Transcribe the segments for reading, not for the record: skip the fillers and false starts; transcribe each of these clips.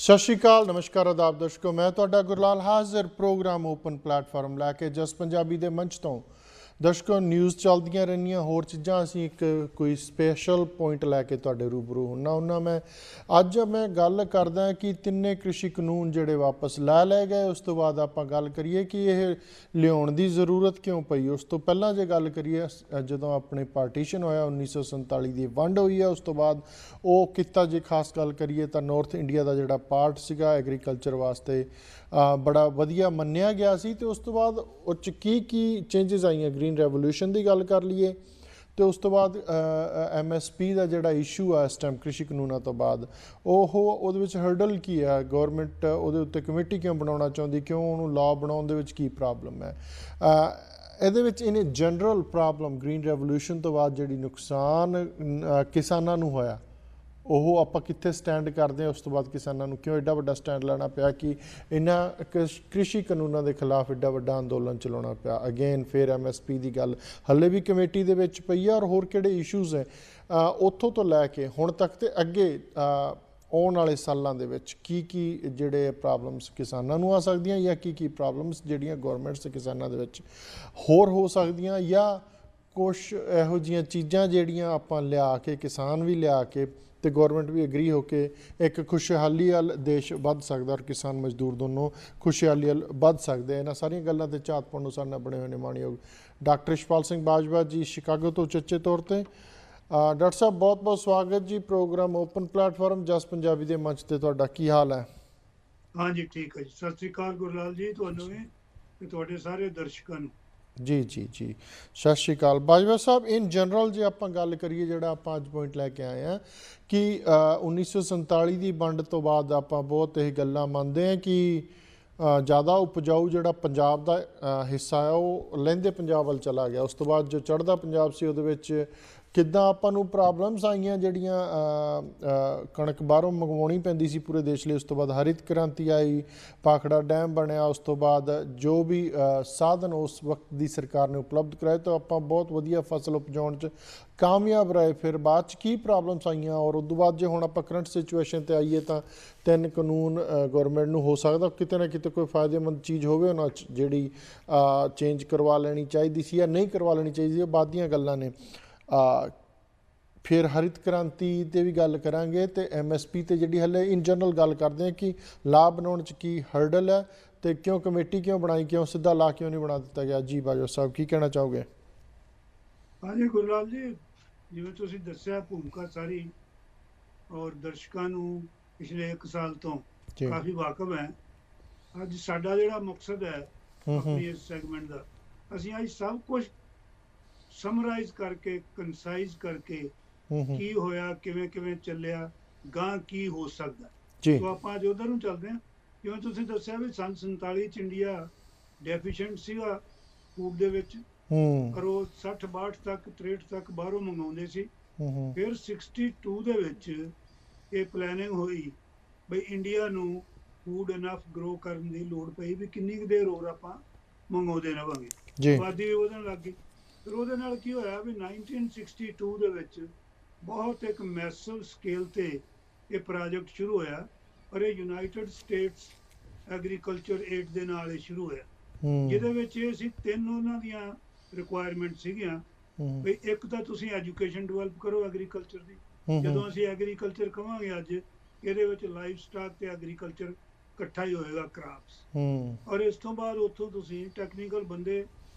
ਸਤਿ ਸ਼੍ਰੀ ਅਕਾਲ, ਨਮਸਕਾਰ, ਆਦਾਬ ਦਰਸ਼ਕੋ। ਮੈਂ ਤੁਹਾਡਾ ਗੁਰਲਾਲ ਹਾਜ਼ਰ ਪ੍ਰੋਗਰਾਮ ਓਪਨ ਪਲੇਟਫਾਰਮ ਲੈ ਕੇ ਜਸ ਪੰਜਾਬੀ ਦੇ ਮੰਚ ਤੋਂ। ਦਰਸ਼ਕੋ, ਨਿਊਜ਼ ਚੱਲਦੀਆਂ ਰਹਿੰਦੀਆਂ, ਹੋਰ ਚੀਜ਼ਾਂ ਅਸੀਂ ਇੱਕ ਕੋਈ ਸਪੈਸ਼ਲ ਪੁਆਇੰਟ ਲੈ ਕੇ ਤੁਹਾਡੇ ਰੂਬਰੂ ਹੁੰਨਾ ਮੈਂ ਅੱਜ ਗੱਲ ਕਰਦਾ ਕਿ ਤਿੰਨੇ ਕ੍ਰਿਸ਼ੀ ਕਾਨੂੰਨ ਜਿਹੜੇ ਵਾਪਸ ਲੈ ਲਏ ਗਏ। ਉਸ ਤੋਂ ਬਾਅਦ ਆਪਾਂ ਗੱਲ ਕਰੀਏ ਕਿ ਇਹ ਲਿਆਉਣ ਦੀ ਜ਼ਰੂਰਤ ਕਿਉਂ ਪਈ। ਉਸ ਤੋਂ ਪਹਿਲਾਂ ਜੇ ਗੱਲ ਕਰੀਏ, ਜਦੋਂ ਆਪਣੇ ਪਾਰਟੀਸ਼ਨ ਹੋਇਆ 1947 ਦੀ ਵੰਡ ਹੋਈ ਹੈ, ਉਸ ਤੋਂ ਬਾਅਦ ਉਹ ਕੀਤਾ ਜੇ ਖਾਸ ਗੱਲ ਕਰੀਏ ਤਾਂ ਨਾਰਥ ਇੰਡੀਆ ਦਾ ਜਿਹੜਾ ਪਾਰਟ ਸੀਗਾ ਐਗਰੀਕਲਚਰ ਵਾਸਤੇ ਬੜਾ ਵਧੀਆ ਮੰਨਿਆ ਗਿਆ ਸੀ। ਤੇ ਉਸ ਤੋਂ ਬਾਅਦ ਉਹ 'ਚ ਕੀ ਚੇਂਜਸ ਆਈਆਂ। ਗ੍ਰੀਨ ਰੈਵੋਲੂਸ਼ਨ ਦੀ ਗੱਲ ਕਰ ਲਈਏ ਤੇ ਉਸ ਤੋਂ ਬਾਅਦ MSP ਦਾ ਜਿਹੜਾ ਇਸ਼ੂ ਆ ਇਸ ਟਾਈਮ ਕ੍ਰਿਸ਼ੀ ਕਾਨੂੰਨਾਂ ਤੋਂ ਬਾਅਦ, ਉਹਦੇ ਵਿੱਚ ਹਰਡਲ ਕੀ ਹੈ। ਗੌਰਮੈਂਟ ਉਹਦੇ ਉੱਤੇ ਕਮੇਟੀ ਕਿਉਂ ਬਣਾਉਣਾ ਚਾਹੁੰਦੀ, ਕਿਉਂ ਉਹਨੂੰ ਲਾਅ ਬਣਾਉਣ ਦੇ ਵਿੱਚ ਕੀ ਪ੍ਰੋਬਲਮ ਹੈ। ਇਹਦੇ ਵਿੱਚ ਇਹਨੇ ਜਨਰਲ ਪ੍ਰੋਬਲਮ ਗ੍ਰੀਨ ਰੈਵੋਲੂਸ਼ਨ ਤੋਂ ਬਾਅਦ ਜਿਹੜੀ ਨੁਕਸਾਨ ਕਿਸਾਨਾਂ ਨੂੰ ਹੋਇਆ, ਉਹ ਆਪਾਂ ਕਿੱਥੇ ਸਟੈਂਡ ਕਰਦੇ ਹਾਂ। ਉਸ ਤੋਂ ਬਾਅਦ ਕਿਸਾਨਾਂ ਨੂੰ ਕਿਉਂ ਐਡਾ ਵੱਡਾ ਸਟੈਂਡ ਲੈਣਾ ਪਿਆ ਕਿ ਇਹਨਾਂ ਕ੍ਰਿਸ਼ੀ ਕਾਨੂੰਨਾਂ ਦੇ ਖਿਲਾਫ ਐਡਾ ਵੱਡਾ ਅੰਦੋਲਨ ਚਲਾਉਣਾ ਪਿਆ। ਅਗੇਨ ਫਿਰ MSP ਦੀ ਗੱਲ ਹਾਲੇ ਵੀ ਕਮੇਟੀ ਦੇ ਵਿੱਚ ਪਈ ਆ, ਔਰ ਹੋਰ ਕਿਹੜੇ ਇਸ਼ੂਜ਼ ਹੈ ਉੱਥੋਂ ਤੋਂ ਲੈ ਕੇ ਹੁਣ ਤੱਕ ਤੇ ਅੱਗੇ ਆਉਣ ਵਾਲੇ ਸਾਲਾਂ ਦੇ ਵਿੱਚ ਕੀ ਜਿਹੜੇ ਪ੍ਰੋਬਲਮਸ ਕਿਸਾਨਾਂ ਨੂੰ ਆ ਸਕਦੀਆਂ, ਜਾਂ ਕੀ ਪ੍ਰੋਬਲਮਸ ਜਿਹੜੀਆਂ ਗੌਰਮੈਂਟਸ ਤੇ ਕਿਸਾਨਾਂ ਦੇ ਵਿੱਚ ਹੋਰ ਹੋ ਸਕਦੀਆਂ, ਜਾਂ ਕੁਛ ਇਹੋ ਜਿਹੀਆਂ ਚੀਜ਼ਾਂ ਜਿਹੜੀਆਂ ਆਪਾਂ ਲਿਆ ਕੇ ਕਿਸਾਨ ਵੀ ਲਿਆ ਕੇ ਤੇ ਗੌਰਮੈਂਟ ਵੀ ਐਗਰੀ ਹੋ ਕੇ ਇੱਕ ਖੁਸ਼ਹਾਲੀ ਵੱਲ ਦੇਸ਼ ਵੱਧ ਸਕਦਾ, ਔਰ ਕਿਸਾਨ ਮਜ਼ਦੂਰ ਦੋਨੋਂ ਖੁਸ਼ਹਾਲੀ ਵੱਲ ਵੱਧ ਸਕਦੇ। ਇਹਨਾਂ ਸਾਰੀਆਂ ਗੱਲਾਂ ਤੇ ਝਾਤ ਪਾਉਣ ਨੂੰ ਸਾਡੇ ਨਾਲ ਬਣੇ ਹੋਏ ਨੇ ਮਾਣਯੋਗ ਡਾਕਟਰ ਇਸ਼ਪਾਲ ਸਿੰਘ ਬਾਜਵਾ ਜੀ, ਸ਼ਿਕਾਗੋ ਤੋਂ ਉਚੇਚੇ ਤੌਰ ਤੇ। ਡਾਕਟਰ ਸਾਹਿਬ, ਬਹੁਤ ਬਹੁਤ ਸਵਾਗਤ ਜੀ ਪ੍ਰੋਗਰਾਮ ਓਪਨ ਪਲੇਟਫਾਰਮ ਜਸ ਪੰਜਾਬੀ ਦੇ ਮੰਚ ਤੇ। ਤੁਹਾਡਾ ਕੀ ਹਾਲ ਹੈ? ਹਾਂਜੀ, ਠੀਕ ਹੈ ਜੀ। ਸਤਿ ਸ੍ਰੀ ਅਕਾਲ ਗੁਰਲਾਲ ਜੀ, ਤੁਹਾਨੂੰ ਵੀ ਤੇ ਤੁਹਾਡੇ ਸਾਰੇ ਦਰਸ਼ਕਾਂ ਨੂੰ। ਜੀ ਸਤਿ ਸ਼੍ਰੀ ਅਕਾਲ ਬਾਜਵਾ ਸਾਹਿਬ। ਇਨ ਜਨਰਲ ਜੇ ਆਪਾਂ ਗੱਲ ਕਰੀਏ, ਜਿਹੜਾ ਆਪਾਂ ਅੱਜ ਪੁਆਇੰਟ ਲੈ ਕੇ ਆਏ ਹਾਂ ਕਿ 1947 ਦੀ ਵੰਡ ਤੋਂ ਬਾਅਦ ਆਪਾਂ ਬਹੁਤ ਇਹ ਗੱਲਾਂ ਮੰਨਦੇ ਹਾਂ ਕਿ ਜ਼ਿਆਦਾ ਉਪਜਾਊ ਜਿਹੜਾ ਪੰਜਾਬ ਦਾ ਹਿੱਸਾ ਹੈ ਉਹ ਲਹਿੰਦੇ ਪੰਜਾਬ ਵੱਲ ਚਲਾ ਗਿਆ। ਉਸ ਤੋਂ ਬਾਅਦ ਜੋ ਚੜ੍ਹਦਾ ਪੰਜਾਬ ਸੀ ਉਹਦੇ ਵਿੱਚ ਕਿੱਦਾਂ ਆਪਾਂ ਨੂੰ ਪ੍ਰੋਬਲਮਸ ਆਈਆਂ, ਜਿਹੜੀਆਂ ਕਣਕ ਬਾਹਰੋਂ ਮੰਗਵਾਉਣੀ ਪੈਂਦੀ ਸੀ ਪੂਰੇ ਦੇਸ਼ ਲਈ। ਉਸ ਤੋਂ ਬਾਅਦ ਹਰਿਤ ਕ੍ਰਾਂਤੀ ਆਈ, ਭਾਖੜਾ ਡੈਮ ਬਣਿਆ। ਉਸ ਤੋਂ ਬਾਅਦ ਜੋ ਵੀ ਸਾਧਨ ਉਸ ਵਕਤ ਦੀ ਸਰਕਾਰ ਨੇ ਉਪਲਬਧ ਕਰਾਏ ਤਾਂ ਆਪਾਂ ਬਹੁਤ ਵਧੀਆ ਫਸਲ ਉਪਜਾਉਣ 'ਚ ਕਾਮਯਾਬ ਰਹੇ। ਫਿਰ ਬਾਅਦ 'ਚ ਕੀ ਪ੍ਰੋਬਲਮਸ ਆਈਆਂ, ਔਰ ਉਸ ਤੋਂ ਬਾਅਦ ਜੇ ਹੁਣ ਆਪਾਂ ਕਰੰਟ ਸਿਚੁਏਸ਼ਨ 'ਤੇ ਆਈਏ ਤਾਂ ਤਿੰਨ ਕਾਨੂੰਨ ਗੌਰਮੈਂਟ ਨੂੰ ਹੋ ਸਕਦਾ ਕਿਤੇ ਨਾ ਕਿਤੇ ਕੋਈ ਫਾਇਦੇਮੰਦ ਚੀਜ਼ ਹੋਵੇ ਉਹਨਾਂ 'ਚ, ਜਿਹੜੀ ਚੇਂਜ ਕਰਵਾ ਲੈਣੀ ਚਾਹੀਦੀ ਸੀ ਜਾਂ ਨਹੀਂ ਕਰਵਾ ਲੈਣੀ ਚਾਹੀਦੀ, ਉਹ ਬਾਅਦ ਦੀਆਂ ਗੱਲਾਂ ਨੇ। ਫਿਰ ਹਰਿਤ ਕ੍ਰਾਂਤੀ 'ਤੇ ਵੀ ਗੱਲ ਕਰਾਂਗੇ ਤੇ MSP 'ਤੇ ਜਿਹੜੀ ਹਲੇ ਇਨ ਜਨਰਲ ਗੱਲ ਕਰਦੇ ਹਾਂ ਕਿ ਲਾਅ ਬਣਾਉਣ 'ਚ ਕੀ ਹਰਡਲ ਹੈ ਤੇ ਕਿਉਂ ਕਮੇਟੀ ਕਿਉਂ ਬਣਾਈ, ਕਿਉਂ ਸਿੱਧਾ ਲਾਅ ਕਿਉਂ ਨਹੀਂ ਬਣਾ ਦਿੱਤਾ ਗਿਆ। ਜੀ ਬਾਜਵਾ ਸਾਹਿਬ, ਕੀ ਕਹਿਣਾ ਚਾਹੋਗੇ? ਹਾਂਜੀ ਗੁਰਲਾਲ ਜੀ, ਜਿਵੇਂ ਤੁਸੀਂ ਦੱਸਿਆ ਭੂਮਿਕਾ ਸਾਰੀ ਔਰ ਦਰਸ਼ਕਾਂ ਨੂੰ ਪਿਛਲੇ 1 ਸਾਲ ਤੋਂ ਕਾਫੀ ਵਾਕਫ ਹੈ। ਅੱਜ ਸਾਡਾ ਜਿਹੜਾ ਮਕਸਦ ਹੈ ਆਪਣੀ ਇਸ ਸੈਗਮੈਂਟ ਦਾ, ਅਸੀਂ ਅੱਜ ਸਭ ਕੁਝ ਸਮਰਾਈਜ਼ ਕਰਕੇ, ਕੰਸਾਈਜ਼ ਕਰਕੇ ਕੀ ਹੋਇਆ, ਕਿਵੇਂ ਚੱਲਿਆ, ਗਾਂ ਕੀ ਹੋ ਸਕਦਾ। ਸੋ ਆਪਾਂ ਅੱਜ ਉਧਰ ਨੂੰ ਚੱਲਦੇ ਹਾਂ। ਜਿਵੇਂ ਤੁਸੀਂ ਦੱਸਿਆ ਵੀ ਸੰਨ 47 ਚ ਇੰਡੀਆ ਡੈਫੀਸ਼ੀਐਂਟ ਸੀਗਾ ਫੂਡ ਦੇ ਵਿੱਚ, ਪਰ ਉਹ 60-62 ਤੱਕ 63 ਤੱਕ ਬਾਹਰੋਂ ਮੰਗਾਉਂਦੇ ਸੀ। ਫਿਰ 62 ਦੇ ਵਿੱਚ ਇਹ ਪਲੈਨਿੰਗ ਹੋਈ ਬਈ ਇੰਡੀਆ ਨੂੰ ਫੂਡ ਇਨਫ ਗਰੋ ਕਰਨ ਦੀ ਲੋੜ ਪਈ ਵੀ ਕਿੰਨੀ ਕੁ ਦੇਰ ਹੋਰ ਆਪਾਂ ਮੰਗਾਉਂਦੇ ਰਹਾਂਗੇ। ਆਬਾਦੀ ਵੀ ਵਧਣ ਲੱਗ ਗਈ। ਫਿਰ ਉਹਦੇ ਨਾਲ ਕੀ ਹੋਇਆ ਵੀ 1962 ਦੇ ਵਿੱਚ ਬਹੁਤ ਇੱਕ ਮੈਸਿਵ ਸਕੇਲ ਤੇ ਇਹ ਪ੍ਰੋਜੈਕਟ ਸ਼ੁਰੂ ਹੋਇਆ, ਪਰ ਇਹ ਯੂਨਾਈਟਿਡ ਸਟੇਟਸ ਐਗਰੀਕਲਚਰ ਏਡ ਦੇ ਨਾਲ ਇਹ ਸ਼ੁਰੂ ਹੋਇਆ, ਜਿਹਦੇ ਵਿੱਚ ਇਹ ਸੀ 3 ਉਹਨਾਂ ਦੀਆਂ ਰਿਕੁਆਇਰਮੈਂਟ ਸੀਗੀਆਂ ਵੀ ਇੱਕ ਤਾਂ ਤੁਸੀਂ ਐਜੂਕੇਸ਼ਨ ਡਿਵੈਲਪ ਕਰੋ ਐਗਰੀਕਲਚਰ ਦੀ। ਜਦੋਂ ਅਸੀਂ ਐਗਰੀਕਲਚਰ ਕਹਾਂਗੇ ਅੱਜ, ਇਹਦੇ ਵਿੱਚ ਲਾਈਫ ਸਟਾਕ ਤੇ ਐਗਰੀਕਲਚਰ ਇਕੱਠਾ ਹੀ ਹੋਏਗਾ, ਕ੍ਰਾਪਸ। ਔਰ ਇਸ ਤੋਂ ਬਾਅਦ ਉੱਥੋਂ ਤੁਸੀਂ ਟੈਕਨੀਕਲ ਬੰਦੇ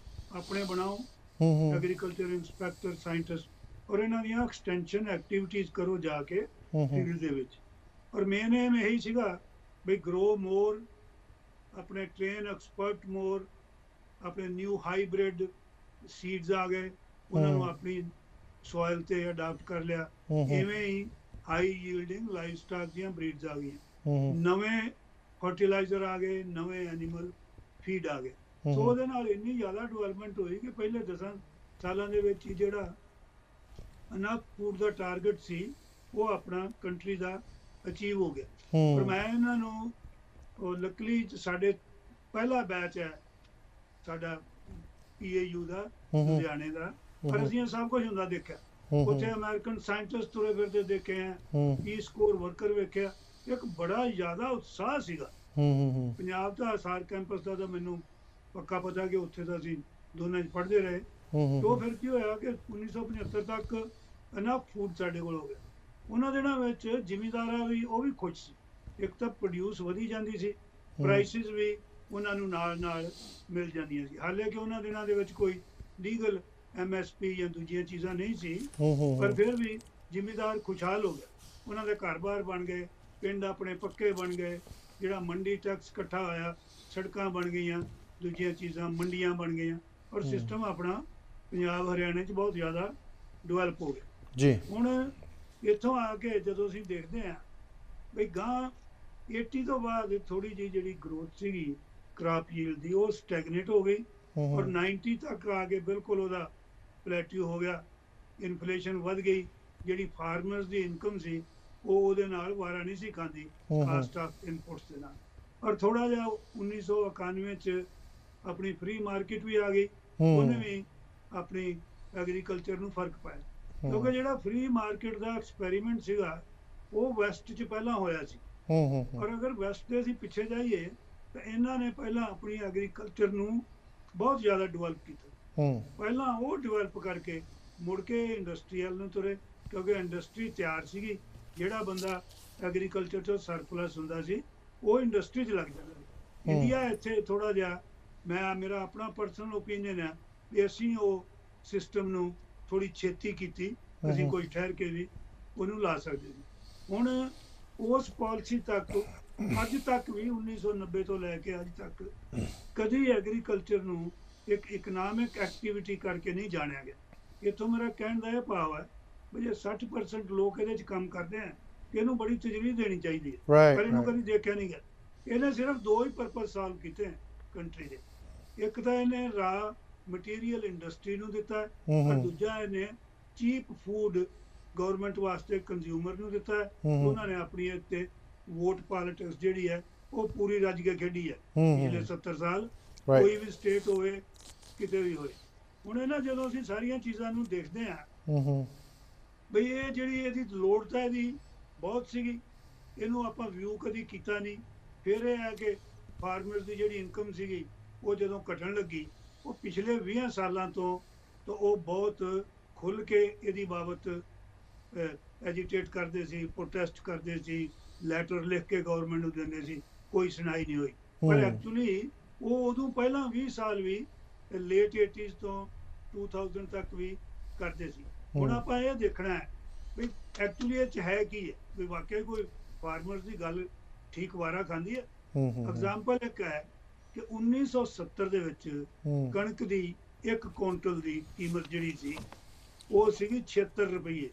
ਆਪਣੇ ਬਣਾਓ, ਐਗਰੀਕਲਚਰ ਇੰਸਪੈਕਟਰ, ਸਾਇੰਟਿਸਟ, ਔਰ ਇਹਨਾਂ ਦੀਆਂ ਐਕਸਟੈਂਸ਼ਨ ਐਕਟੀਵਿਟੀਜ਼ ਕਰੋ ਜਾ ਕੇ ਫੀਲਡ ਦੇ ਵਿੱਚ। ਔਰ ਮੇਨ ਏਮ ਇਹੀ ਸੀਗਾ ਵੀ ਗਰੋ ਮੋਰ, ਆਪਣੇ ਟ੍ਰੇਨ ਐਕਸਪਰਟ ਮੋਰ, ਆਪਣੇ ਨਿਊ ਹਾਈਬ੍ਰਿਡ ਸੀਡਸ ਆ ਗਏ, ਉਹਨਾਂ ਨੂੰ ਆਪਣੀ ਸੋਇਲ ਤੇ ਅਡਾਪਟ ਕਰ ਲਿਆ। ਇਵੇਂ ਹੀ ਹਾਈ ਯੀਲਡਿੰਗ ਲਾਈਵ ਸਟਾਕ ਦੀਆਂ ਬਰੀਡਸ ਆ ਗਈਆਂ, ਨਵੇਂ ਫਰਟੀਲਾਈਜ਼ਰ ਆ ਗਏ, ਨਵੇਂ ਐਨੀਮਲ ਫੀਡ ਆ ਗਏ। ਸੋ ਉਹਦੇ ਨਾਲ ਇੰਨੀ ਜ਼ਿਆਦਾ ਡਿਵੈਲਪਮੈਂਟ ਹੋਈ ਕਿ ਪਹਿਲੇ 10 ਸਾਲਾਂ ਦੇ ਵਿੱਚ ਹੀ ਜਿਹੜਾ ਅਨਫ ਫੂਡ ਦਾ ਟਾਰਗੇਟ ਸੀ ਉਹ ਆਪਣਾ ਕੰਟਰੀ ਦਾ ਅਚੀਵ ਹੋ ਗਿਆ। ਪਰ ਮੈਂ ਇਹਨਾਂ ਨੂੰ ਲੱਕਲੀ ਸਾਡੇ ਪਹਿਲਾ ਬੈਚ ਹੈ ਸਾਡਾ PAU ਦਾ ਲੁਧਿਆਣੇ ਦਾ, ਪਰ ਅਸੀਂ ਇਹ ਸਭ ਕੁਝ ਹੁੰਦਾ ਦੇਖਿਆ। ਉੱਥੇ ਅਮਰੀਕਨ ਸਾਇੰਟਿਸਟ ਤੁਰੇ ਫਿਰਦੇ ਦੇਖੇ ਹੈ, ਪੀਸ ਕੋਰ ਵਰਕਰ ਵੇਖਿਆ, ਇੱਕ ਬੜਾ ਜ਼ਿਆਦਾ ਉਤਸ਼ਾਹ ਸੀਗਾ। ਹੂੰ ਪੰਜਾਬ ਦਾ ਸਾਰ ਕੈਂਪਸ ਦਾ ਤਾਂ ਮੈਨੂੰ ਪੱਕਾ ਪਤਾ ਕਿ ਉੱਥੇ ਤਾਂ ਅਸੀਂ ਦੋਨਾਂ 'ਚ ਪੜ੍ਹਦੇ ਰਹੇ। ਤੋਂ ਫਿਰ ਕੀ ਹੋਇਆ ਕਿ 1975 ਤੱਕ ਇਨਫ ਫੂਡ ਸਾਡੇ ਕੋਲ ਹੋ ਗਿਆ। ਉਹਨਾਂ ਦਿਨਾਂ ਵਿੱਚ ਜ਼ਿਮੀਂਦਾਰਾਂ ਵੀ ਉਹ ਵੀ ਖੁਸ਼ ਸੀ। ਇੱਕ ਤਾਂ ਪ੍ਰੋਡਿਊਸ ਵਧੀ ਜਾਂਦੀ ਸੀ, ਪ੍ਰਾਈਸਿਸ ਵੀ ਉਹਨਾਂ ਨੂੰ ਨਾਲ ਨਾਲ ਮਿਲ ਜਾਂਦੀਆਂ ਸੀ। ਹਾਲਾਂਕਿ ਉਹਨਾਂ ਦਿਨਾਂ ਦੇ ਵਿੱਚ ਕੋਈ ਲੀਗਲ MSP ਜਾਂ ਦੂਜੀਆਂ ਚੀਜ਼ਾਂ ਨਹੀਂ ਸੀ, ਪਰ ਫਿਰ ਵੀ ਜ਼ਿਮੀਂਦਾਰ ਖੁਸ਼ਹਾਲ ਹੋ ਗਿਆ। ਉਹਨਾਂ ਦੇ ਘਰ-ਬਾਰ ਬਣ ਗਏ, ਪਿੰਡ ਆਪਣੇ ਪੱਕੇ ਬਣ ਗਏ, ਜਿਹੜਾ ਮੰਡੀ ਟੈਕਸ ਇਕੱਠਾ ਹੋਇਆ, ਸੜਕਾਂ ਬਣ ਗਈਆਂ, ਦੂਜੀਆਂ ਚੀਜ਼ਾਂ ਮੰਡੀਆਂ ਬਣ ਗਈਆਂ, ਔਰ ਸਿਸਟਮ ਆਪਣਾ ਪੰਜਾਬ ਹਰਿਆਣੇ 'ਚ ਬਹੁਤ ਜ਼ਿਆਦਾ ਡਿਵੈਲਪ ਹੋ ਗਿਆ ਜੀ। ਹੁਣ ਇੱਥੋਂ ਆ ਕੇ ਜਦੋਂ ਅਸੀਂ ਦੇਖਦੇ ਹਾਂ ਬਈ ਗਾਂ 80 ਤੋਂ ਬਾਅਦ ਥੋੜੀ ਜਿਹੀ ਜਿਹੜੀ ਗਰੋਥ ਸੀਗੀ ਕ੍ਰਾਪ ਯੀਲਡ ਦੀ, ਉਹ ਸਟੈਗਨੇਟ ਹੋ ਗਈ ਔਰ 90 ਤੱਕ ਆ ਕੇ ਬਿਲਕੁਲ ਉਹਦਾ ਪਲੇਟਿਊ ਹੋ ਗਿਆ। ਇਨਫਲੇਸ਼ਨ ਵੱਧ ਗਈ, ਜਿਹੜੀ ਫਾਰਮਰਸ ਦੀ ਇਨਕਮ ਸੀ ਉਹ ਉਹਦੇ ਨਾਲ ਵਾਰਾ ਨਹੀਂ ਸੀ ਖਾਂਦੀ ਕਾਸਟ ਆਫ ਇਨਪੁਟਸ ਦੇ ਨਾਲ। ਔਰ ਥੋੜਾ ਜਿਹਾ 1991 ਚ ਆਪਣੀ ਫ੍ਰੀ ਮਾਰਕੀਟ ਵੀ ਆ ਗਈ, ਉਹਨੇ ਵੀ ਆਪਣੀ ਐਗਰੀਕਲਚਰ ਨੂੰ ਫਰਕ ਪਾਇਆ। ਕਿਉਂਕਿ ਜਿਹੜਾ ਫ੍ਰੀ ਮਾਰਕੀਟ ਦਾ ਐਕਸਪੈਰੀਮੈਂਟ ਸੀਗਾ ਉਹ ਵੈਸਟ 'ਚ ਪਹਿਲਾਂ ਹੋਇਆ ਸੀ। ਔਰ ਅਗਰ ਵੈਸਟ ਦੇ ਅਸੀਂ ਪਿੱਛੇ ਜਾਈਏ ਤਾਂ ਇਹਨਾਂ ਨੇ ਪਹਿਲਾਂ ਆਪਣੀ ਐਗਰੀਕਲਚਰ ਨੂੰ ਬਹੁਤ ਜ਼ਿਆਦਾ ਡਿਵੈਲਪ ਕੀਤਾ। ਪਹਿਲਾਂ ਉਹ ਡਿਵੈਲਪ ਕਰਕੇ ਮੁੜ ਕੇ ਇੰਡਸਟਰੀਅਲ ਨੂੰ ਤੁਰੇ, ਕਿਉਂਕਿ ਇੰਡਸਟਰੀ ਤਿਆਰ ਸੀਗੀ। ਜਿਹੜਾ ਬੰਦਾ ਐਗਰੀਕਲਚਰ 'ਚੋਂ ਸਰਪਲਸ ਹੁੰਦਾ ਸੀ ਉਹ ਇੰਡਸਟਰੀ 'ਚ ਲੱਗ ਜਾਂਦਾ ਸੀ। ਇੰਡੀਆ ਇੱਥੇ ਥੋੜਾ ਜਿਹਾ, ਮੇਰਾ ਆਪਣਾ ਪਰਸਨਲ ਓਪੀਨੀਅਨ ਹੈ ਵੀ ਅਸੀਂ ਉਹ ਸਿਸਟਮ ਨੂੰ ਥੋੜੀ ਛੇਤੀ ਕੀਤੀ, ਅਸੀਂ ਕੋਈ ਠਹਿਰ ਕੇ ਵੀ ਉਹਨੂੰ ਲਾ ਸਕਦੇ ਸੀ। ਹੁਣ ਉਸ ਪਾਲਿਸੀ ਤੱਕ ਅੱਜ ਤੱਕ ਵੀ 1990 ਤੋਂ ਲੈ ਕੇ ਅੱਜ ਤੱਕ ਕਦੀ ਐਗਰੀਕਲਚਰ ਨੂੰ ਇੱਕ ਇਕਨੋਮਿਕ ਐਕਟੀਵਿਟੀ ਕਰਕੇ ਨਹੀਂ ਜਾਣਿਆ ਗਿਆ। ਇੱਥੋਂ ਮੇਰਾ ਕਹਿਣ ਦਾ ਇਹ ਭਾਵ ਹੈ ਵੀ ਜੇ 60% ਲੋਕ ਇਹਦੇ 'ਚ ਕੰਮ ਕਰਦੇ ਆ ਕਿ ਇਹਨੂੰ ਬੜੀ ਤਜਵੀਜ਼ ਦੇਣੀ ਚਾਹੀਦੀ ਹੈ, ਪਰ ਇਹਨੂੰ ਕਦੀ ਦੇਖਿਆ ਨਹੀਂ ਗਿਆ। ਇਹਨੇ ਸਿਰਫ ਦੋ ਹੀ ਪਰਪਸ ਸਾਲਵ ਕੀਤੇ ਕੰਟਰੀ ਦੇ। ਇੱਕ ਤਾਂ ਇਹਨੇ ਰਾ ਮਟੀਰੀਅਲ ਇੰਡਸਟਰੀ ਨੂੰ ਦਿੱਤਾ ਔਰ ਦੂਜਾ ਇਹਨੇ ਚੀਪ ਫੂਡ ਗਵਰਨਮੈਂਟ ਵਾਸਤੇ ਕੰਜ਼ਿਊਮਰ ਨੂੰ ਦਿੱਤਾ ਹੈ। ਉਹਨਾਂ ਨੇ ਆਪਣੀ ਇੱਥੇ ਵੋਟ ਪੋਲਿਟਿਕਸ ਜਿਹੜੀ ਹੈ ਉਹ ਪੂਰੀ ਰੱਜ ਕੇ ਖੇਡੀ ਹੈ ਪਿਛਲੇ 70 ਸਾਲ, ਕੋਈ ਵੀ ਸਟੇਟ ਹੋਵੇ ਕਿਤੇ ਵੀ ਹੋਏ। ਹੁਣ ਇਹਨਾਂ ਜਦੋਂ ਅਸੀਂ ਸਾਰੀਆਂ ਚੀਜ਼ਾਂ ਨੂੰ ਦੇਖਦੇ ਹਾਂ ਬਈ ਇਹ ਜਿਹੜੀ ਇਹਦੀ ਲੋੜ ਤਾਂ ਇਹਦੀ ਬਹੁਤ ਸੀਗੀ, ਇਹਨੂੰ ਆਪਾਂ ਵਿਊ ਕਦੀ ਕੀਤਾ ਨਹੀਂ। ਫਿਰ ਇਹ ਹੈ ਕਿ ਫਾਰਮਰਸ ਦੀ ਜਿਹੜੀ ਇਨਕਮ ਸੀਗੀ ਉਹ ਜਦੋਂ ਘਟਣ ਲੱਗੀ, ਉਹ ਪਿਛਲੇ 20 ਸਾਲਾਂ ਤੋਂ ਤਾਂ ਉਹ ਬਹੁਤ ਖੁੱਲ੍ਹ ਕੇ ਇਹਦੀ ਬਾਬਤ ਐਜੀਟੇਟ ਕਰਦੇ ਸੀ, ਪ੍ਰੋਟੈਸਟ ਕਰਦੇ ਸੀ, ਲੈਟਰ ਲਿਖ ਕੇ ਗਵਰਨਮੈਂਟ ਨੂੰ ਦਿੰਦੇ ਸੀ, ਕੋਈ ਸੁਣਾਈ ਨਹੀਂ ਹੋਈ। ਪਰ ਐਕਚੁਅਲੀ ਉਹ ਉਦੋਂ ਪਹਿਲਾਂ 20 ਸਾਲ ਵੀ ਲੇਟ 80s ਤੋਂ 2000 ਤੱਕ ਵੀ ਕਰਦੇ ਸੀ। ਹੁਣ ਆਪਾਂ ਇਹ ਦੇਖਣਾ ਹੈ ਵੀ ਐਕਚੁਅਲੀ ਇਹ 'ਚ ਹੈ ਕੀ ਹੈ, ਵੀ ਵਾਕਿਆ ਕੋਈ ਫਾਰਮਰਸ ਦੀ ਗੱਲ ਠੀਕ ਵਾਰਾ ਖਾਂਦੀ ਹੈ। ਐਗਜ਼ਾਮਪਲ ਇੱਕ ਹੈ ਕਿ 1970 ਦੇ ਵਿੱਚ ਕਣਕ ਦੀ 1 ਕੁਇੰਟਲ ਦੀ ਕੀਮਤ ਜਿਹੜੀ ਸੀ ਉਹ ਸੀਗੀ 76 ਰੁਪਏ,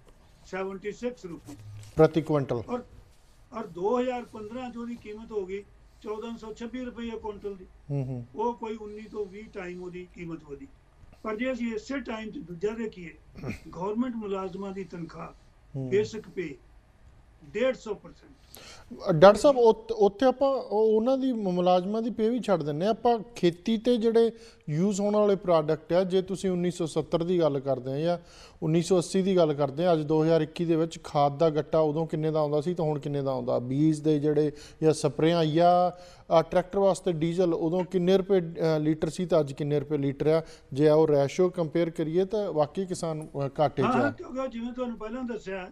76 ਰੁਪਏ ਪ੍ਰਤੀ ਕੁਇੰਟਲ। ਔਰ 2015 ਚ ਉਹਦੀ ਕੀਮਤ ਹੋ ਗਈ 1426 ਰੁਪਏ ਕੁਇੰਟਲ ਦੀ। ਉਹ ਕੋਈ 19 ਤੋਂ 20 ਟਾਈਮ ਉਹਦੀ ਕੀਮਤ ਵਧੀ। ਪਰ ਜੇ ਅਸੀਂ ਇਸੇ ਟਾਈਮ 'ਚ ਦੂਜਾ ਦੇਖੀਏ, ਗਵਰਨਮੈਂਟ ਮੁਲਾਜ਼ਮਾਂ ਦੀ ਤਨਖਾਹ ਬੇਸਿਕ ਪੇ 150%। ਡਾਕਟਰ ਸਾਹਿਬ ਉੱਥੇ ਆਪਾਂ ਉਹਨਾਂ ਦੀ ਮੁਲਾਜ਼ਮਾਂ ਦੀ ਪੇ ਵੀ ਛੱਡ ਦਿੰਦੇ ਹਾਂ। ਆਪਾਂ ਖੇਤੀ ਤੇ ਜਿਹੜੇ ਯੂਜ਼ ਹੋਣ ਵਾਲੇ ਪ੍ਰੋਡਕਟ ਆ, ਜੇ ਤੁਸੀਂ 1970 ਦੀ ਗੱਲ ਕਰਦੇ ਆ ਜਾਂ 1980 ਦੀ ਗੱਲ ਕਰਦੇ ਆ, ਅੱਜ 2021 ਦੇ ਵਿੱਚ ਖਾਦ ਦਾ ਗੱਟਾ ਉਦੋਂ ਕਿੰਨੇ ਦਾ ਆਉਂਦਾ ਸੀ ਤਾਂ ਹੁਣ ਕਿੰਨੇ ਦਾ ਆਉਂਦਾ, ਬੀਜ ਦੇ ਜਿਹੜੇ ਜਾਂ ਸਪਰੇਆਂ ਜਾਂ ਟਰੈਕਟਰ ਵਾਸਤੇ ਡੀਜ਼ਲ ਉਦੋਂ ਕਿੰਨੇ ਰੁਪਏ ਲੀਟਰ ਸੀ ਤਾਂ ਅੱਜ ਕਿੰਨੇ ਰੁਪਏ ਲੀਟਰ ਆ। ਜੇ ਉਹ ਰੈਸ਼ੋ ਕੰਪੇਅਰ ਕਰੀਏ ਤਾਂ ਵਾਕਈ ਕਿਸਾਨ ਘਾਟੇ 'ਚ ਆ। ਕਿਉਂਕਿ ਜਿਵੇਂ ਤੁਹਾਨੂੰ ਪਹਿਲਾਂ ਦੱਸਿਆ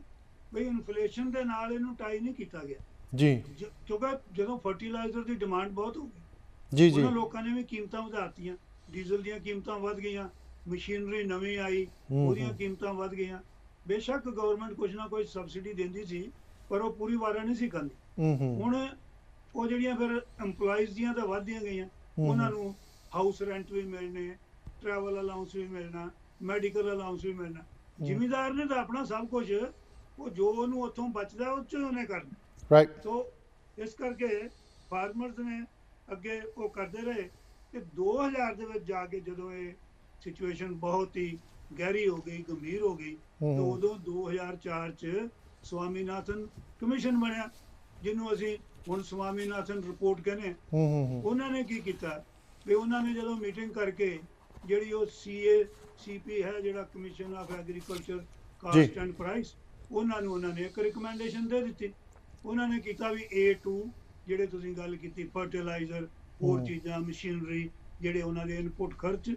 ਬਈ ਇਨਫਲੇਸ਼ਨ ਦੇ ਨਾਲ ਇਹਨੂੰ ਟਾਈ ਨਹੀਂ ਕੀਤਾ ਗਿਆ ਜੀ, ਕਿਉਂਕਿ ਜਦੋਂ ਫਰਟੀਲਾਈਜ਼ਰ ਦੀ ਡਿਮਾਂਡ ਬਹੁਤ ਹੋ ਗਈ ਜੀ ਉਹਨਾਂ ਲੋਕਾਂ ਨੇ ਵੀ ਕੀਮਤਾਂ ਵਧਾਤੀਆਂ, ਡੀਜ਼ਲ ਦੀਆਂ ਕੀਮਤਾਂ ਵੱਧ ਗਈਆਂ, ਮਸ਼ੀਨਰੀ ਨਵੀਂ ਆਈ, ਉਹਦੀਆਂ ਕੀਮਤਾਂ ਵੱਧ ਗਈਆਂ। ਬੇਸ਼ੱਕ ਗਵਰਨਮੈਂਟ ਕੁਝ ਨਾ ਕੁਝ ਸਬਸਿਡੀ ਦਿੰਦੀ ਸੀ, ਪਰ ਉਹ ਪੂਰੀ ਵਾਰਾ ਨਹੀਂ ਸੀ ਖਾਂਦੀ। ਹੁਣ ਉਹ ਜਿਹੜੀਆਂ ਫਿਰ EMPLOYEES ਦੀਆਂ ਤਾਂ ਵੱਧਦੀਆਂ ਗਈਆਂ, ਉਹਨਾਂ ਨੂੰ ਹਾਊਸ ਰੈਂਟ ਵੀ ਮਿਲਣੇ, ਟਰੈਵਲ ਅਲਾਊਂਸ ਵੀ ਮਿਲਣਾ, ਮੈਡੀਕਲ ਅਲਾਊਂਸ ਵੀ ਮਿਲਣਾ। ਜ਼ਿਮੀਂਦਾਰ ਨੇ ਤਾਂ ਆਪਣਾ ਸਭ ਕੁਝ ਉਹ ਜੋ ਉਹਨੂੰ ਉੱਥੋਂ ਬਚਦਾ ਉਹ 'ਚ ਉਹਨੇ ਕਰਨਾ। ਰਾਈਟ। ਸੋ ਇਸ ਕਰਕੇ ਫਾਰਮਰਸ ਨੇ ਅੱਗੇ ਉਹ ਕਰਦੇ ਰਹੇ ਤੇ 2000 ਦੇ ਵਿੱਚ ਜਾ ਕੇ ਜਦੋਂ ਇਹ ਸਿਚੁਏਸ਼ਨ ਬਹੁਤ ਹੀ ਗਹਿਰੀ ਹੋ ਗਈ, ਗੰਭੀਰ ਹੋ ਗਈ, ਤਾਂ ਉਦੋਂ 2004 ਚ ਸਵਾਮੀਨਾਥਨ ਕਮਿਸ਼ਨ ਬਣਿਆ, ਜਿਹਨੂੰ ਅਸੀਂ ਹੁਣ ਸਵਾਮੀਨਾਥਨ ਰਿਪੋਰਟ ਕਹਿੰਦੇ ਹਾਂ। ਉਹਨਾਂ ਨੇ ਕੀ ਕੀਤਾ ਵੀ ਉਹਨਾਂ ਨੇ ਜਦੋਂ ਮੀਟਿੰਗ ਕਰਕੇ ਜਿਹੜੀ ਉਹ CACP ਹੈ, ਜਿਹੜਾ commission of agriculture cost and price, ਉਹਨਾਂ ਨੇ ਇੱਕ ਰਿਕਮੈਂਡੇਸ਼ਨ ਦੇ ਦਿੱਤੀ ਉਹਨਾਂ ਨੇ ਕੀਤਾ ਵੀ A2 ਜਿਹੜੇ ਤੁਸੀਂ ਗੱਲ ਕੀਤੀ ਫਰਟੀਲਾਈਜ਼ਰ ਹੋਰ ਚੀਜ਼ਾਂ ਮਸ਼ੀਨਰੀ ਜਿਹੜੇ ਉਹਨਾਂ ਦੇ ਇਨਪੁਟ ਖਰਚ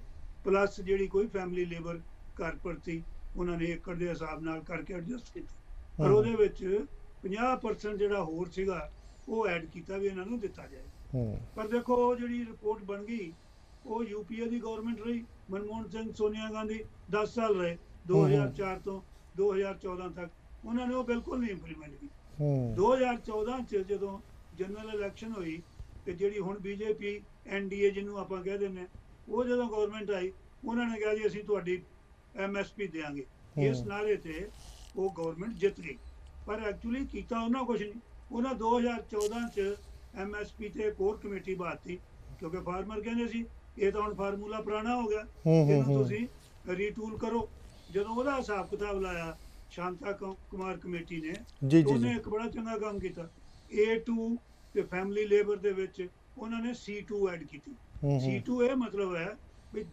ਪਲੱਸ ਜਿਹੜੀ ਕੋਈ ਫੈਮਿਲੀ ਲੇਬਰ ਘਰ ਪ੍ਰਤੀ ਉਹਨਾਂ ਨੇ ਏਕੜ ਦੇ ਹਿਸਾਬ ਨਾਲ ਕਰਕੇ ਐਡਜਸਟ ਕੀਤਾ ਪਰ ਉਹਦੇ ਵਿੱਚ 50% ਜਿਹੜਾ ਹੋਰ ਸੀਗਾ ਉਹ ਐਡ ਕੀਤਾ ਵੀ ਇਹਨਾਂ ਨੂੰ ਦਿੱਤਾ ਜਾਏ ਪਰ ਦੇਖੋ ਉਹ ਜਿਹੜੀ ਰਿਪੋਰਟ ਬਣ ਗਈ ਉਹ ਯੂਪੀਏ ਦੀ ਗਵਰਨਮੈਂਟ ਰਹੀ ਮਨਮੋਹਨ ਸਿੰਘ ਸੋਨੀਆ ਗਾਂਧੀ 10 ਸਾਲ ਰਹੇ 2004 ਤੋਂ 2014 ਤੱਕ ਉਹਨਾਂ ਨੇ ਉਹ ਬਿਲਕੁਲ ਨਹੀਂ ਇੰਪਲੀਮੈਂਟ ਕੀਤੀ 2014 ਚ ਜਦੋਂ ਜਨਰਲ ਇਲੈਕਸ਼ਨ ਹੋਈ ਤੇ ਜਿਹੜੀ ਹੁਣ ਬੀਜੇਪੀ ਐਨਡੀਏ ਜਿਹਨੂੰ ਆਪਾਂ ਕਹਿ ਦਿੰਦੇ ਉਹ ਜਦੋਂ ਗਵਰਨਮੈਂਟ ਆਈ ਉਹਨਾਂ ਨੇ ਕਿਹਾ ਜੀ ਅਸੀਂ ਤੁਹਾਡੀ MSP ਦੇਾਂਗੇ ਇਸ ਨਾਰੇ ਤੇ ਉਹ ਗਵਰਨਮੈਂਟ ਜਿੱਤ ਗਈ ਪਰ ਐਕਚੁਅਲੀ ਕੀਤਾ ਉਹਨਾਂ ਕੁਝ ਨਹੀਂ ਉਹਨਾਂ 2014 ਚ MSP ਤੇ ਇੱਕ ਹੋਰ ਕਮੇਟੀ ਬਾਤੀ ਕਿਉਂਕਿ ਫਾਰਮਰ ਕਹਿੰਦੇ ਸੀ ਇਹ ਤਾਂ ਹੁਣ ਫਾਰਮੂਲਾ ਪੁਰਾਣਾ ਹੋ ਗਿਆ ਇਹਨੂੰ ਤੁਸੀਂ ਰੀਟੂਲ ਕਰੋ ਜਦੋਂ ਉਹਦਾ ਹਿਸਾਬ ਕਿਤਾਬ ਲਾਇਆ ਸ਼ਾਂਤਾ ਕੁਮਾਰ ਕਮੇਟੀ ਨੇ ਉਹਨੇ ਇੱਕ ਬੜਾ ਚੰਗਾ ਕੰਮ ਕੀਤਾ A2 ਤੇ ਫੈਮਿਲੀ ਲੇਬਰ ਦੇ ਵਿੱਚ ਉਹਨਾਂ ਨੇ C2 ਐਡ ਕੀਤੀ C2 ਇਹ ਮਤਲਬ ਹੈ ਵੀ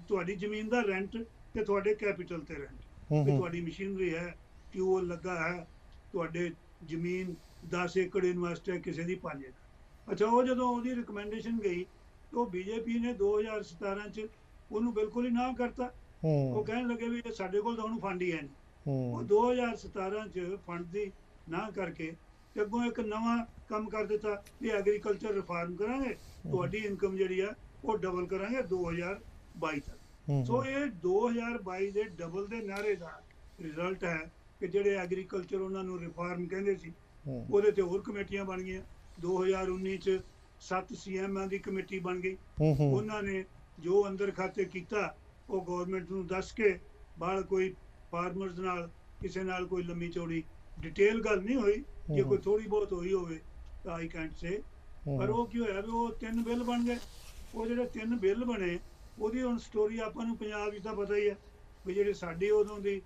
ਤੁਹਾਡੀ ਜ਼ਮੀਨ ਦਾ ਰੈਂਟ ਤੇ ਤੁਹਾਡੇ ਕੈਪੀਟਲ ਤੇ ਰੈਂਟ ਵੀ ਤੁਹਾਡੀ ਮਸ਼ੀਨਰੀ ਹੈ ਟਿਊਬਵੈੱਲ ਲੱਗਾ ਹੈ ਤੁਹਾਡੇ ਜ਼ਮੀਨ 10 ਏਕੜ ਇਨਵੈਸਟ ਹੈ ਕਿਸੇ ਦੀ 5 ਏਕੜ ਅੱਛਾ ਉਹ ਜਦੋਂ ਉਹਦੀ ਰਿਕਮੈਂਡੇਸ਼ਨ ਗਈ ਉਹ ਬੀਜੇਪੀ ਨੇ 2017 ਚ ਉਹਨੂੰ ਬਿਲਕੁਲ ਹੀ ਨਾ ਕਰਤਾ ਉਹ ਕਹਿਣ ਲੱਗੇ ਵੀ ਸਾਡੇ ਕੋਲ ਤਾਂ ਉਹਨੂੰ ਫੰਡ ਹੀ ਹੈ ਨਹੀਂ ਉਹ 2017 ਚ ਫੰਡ ਦੀ ਨਾ ਕਰਕੇ ਤੇ ਅੱਗੋਂ ਇੱਕ ਨਵਾਂ ਕੰਮ ਕਰ ਦਿੱਤਾ ਵੀ ਐਗਰੀਕਲਚਰ ਰਿਫਾਰਮ ਕਰਾਂਗੇ ਤੁਹਾਡੀ ਇਨਕਮ ਜਿਹੜੀ ਆ ਉਹ ਡਬਲ ਕਰਾਂਗੇ 2022 ਤੱਕ ਸੋ ਇਹ 2022 ਦੇ ਡਬਲ ਦੇ ਨਾਰੇ ਦਾ ਰਿਜ਼ਲਟ ਹੈ ਕਿ ਜਿਹੜੇ ਐਗਰੀਕਲਚਰ ਉਹਨਾਂ ਨੂੰ ਰਿਫਾਰਮ ਕਹਿੰਦੇ ਸੀ ਉਹਦੇ ਤੇ ਹੋਰ ਕਮੇਟੀਆਂ ਬਣ ਗਈਆਂ 2019 ਚ 7 CMਾਂ ਦੀ ਕਮੇਟੀ ਬਣ ਗਈ ਉਹਨਾਂ ਨੇ ਜੋ ਅੰਦਰ ਖਾਤੇ ਕੀਤਾ ਉਹ ਗਵਰਨਮੈਂਟ ਨੂੰ ਦੱਸ ਕੇ ਬਾਹਰ ਕੋਈ ਫਾਰਮਰਸ ਨਾਲ ਕਿਸੇ ਨਾਲ ਕੋਈ ਲੰਮੀ ਚੌੜੀ ਡਿਟੇਲ ਗੱਲ ਨਹੀਂ ਹੋਈ ਜੇ ਕੋਈ ਥੋੜੀ ਬਹੁਤ ਹੋਈ ਹੋਵੇ ਤਾਂ ਆਈ ਕੈਂਟ ਸੇ ਪਰ ਉਹ ਕੀ ਹੋਇਆ ਵੀ ਉਹ 3 ਬਿੱਲ ਬਣ ਗਏ ਉਹ ਜਿਹੜੇ 3 ਬਿੱਲ ਬਣੇ ਉਹਦੀ ਹੁਣ ਸਟੋਰੀ ਆਪਾਂ ਨੂੰ ਪੰਜਾਬ ਵਿੱਚ ਤਾਂ ਪਤਾ ਹੀ ਹੈ ਵੀ ਜਿਹੜੇ ਸਾਡੇ ਉਦੋਂ ਦੀ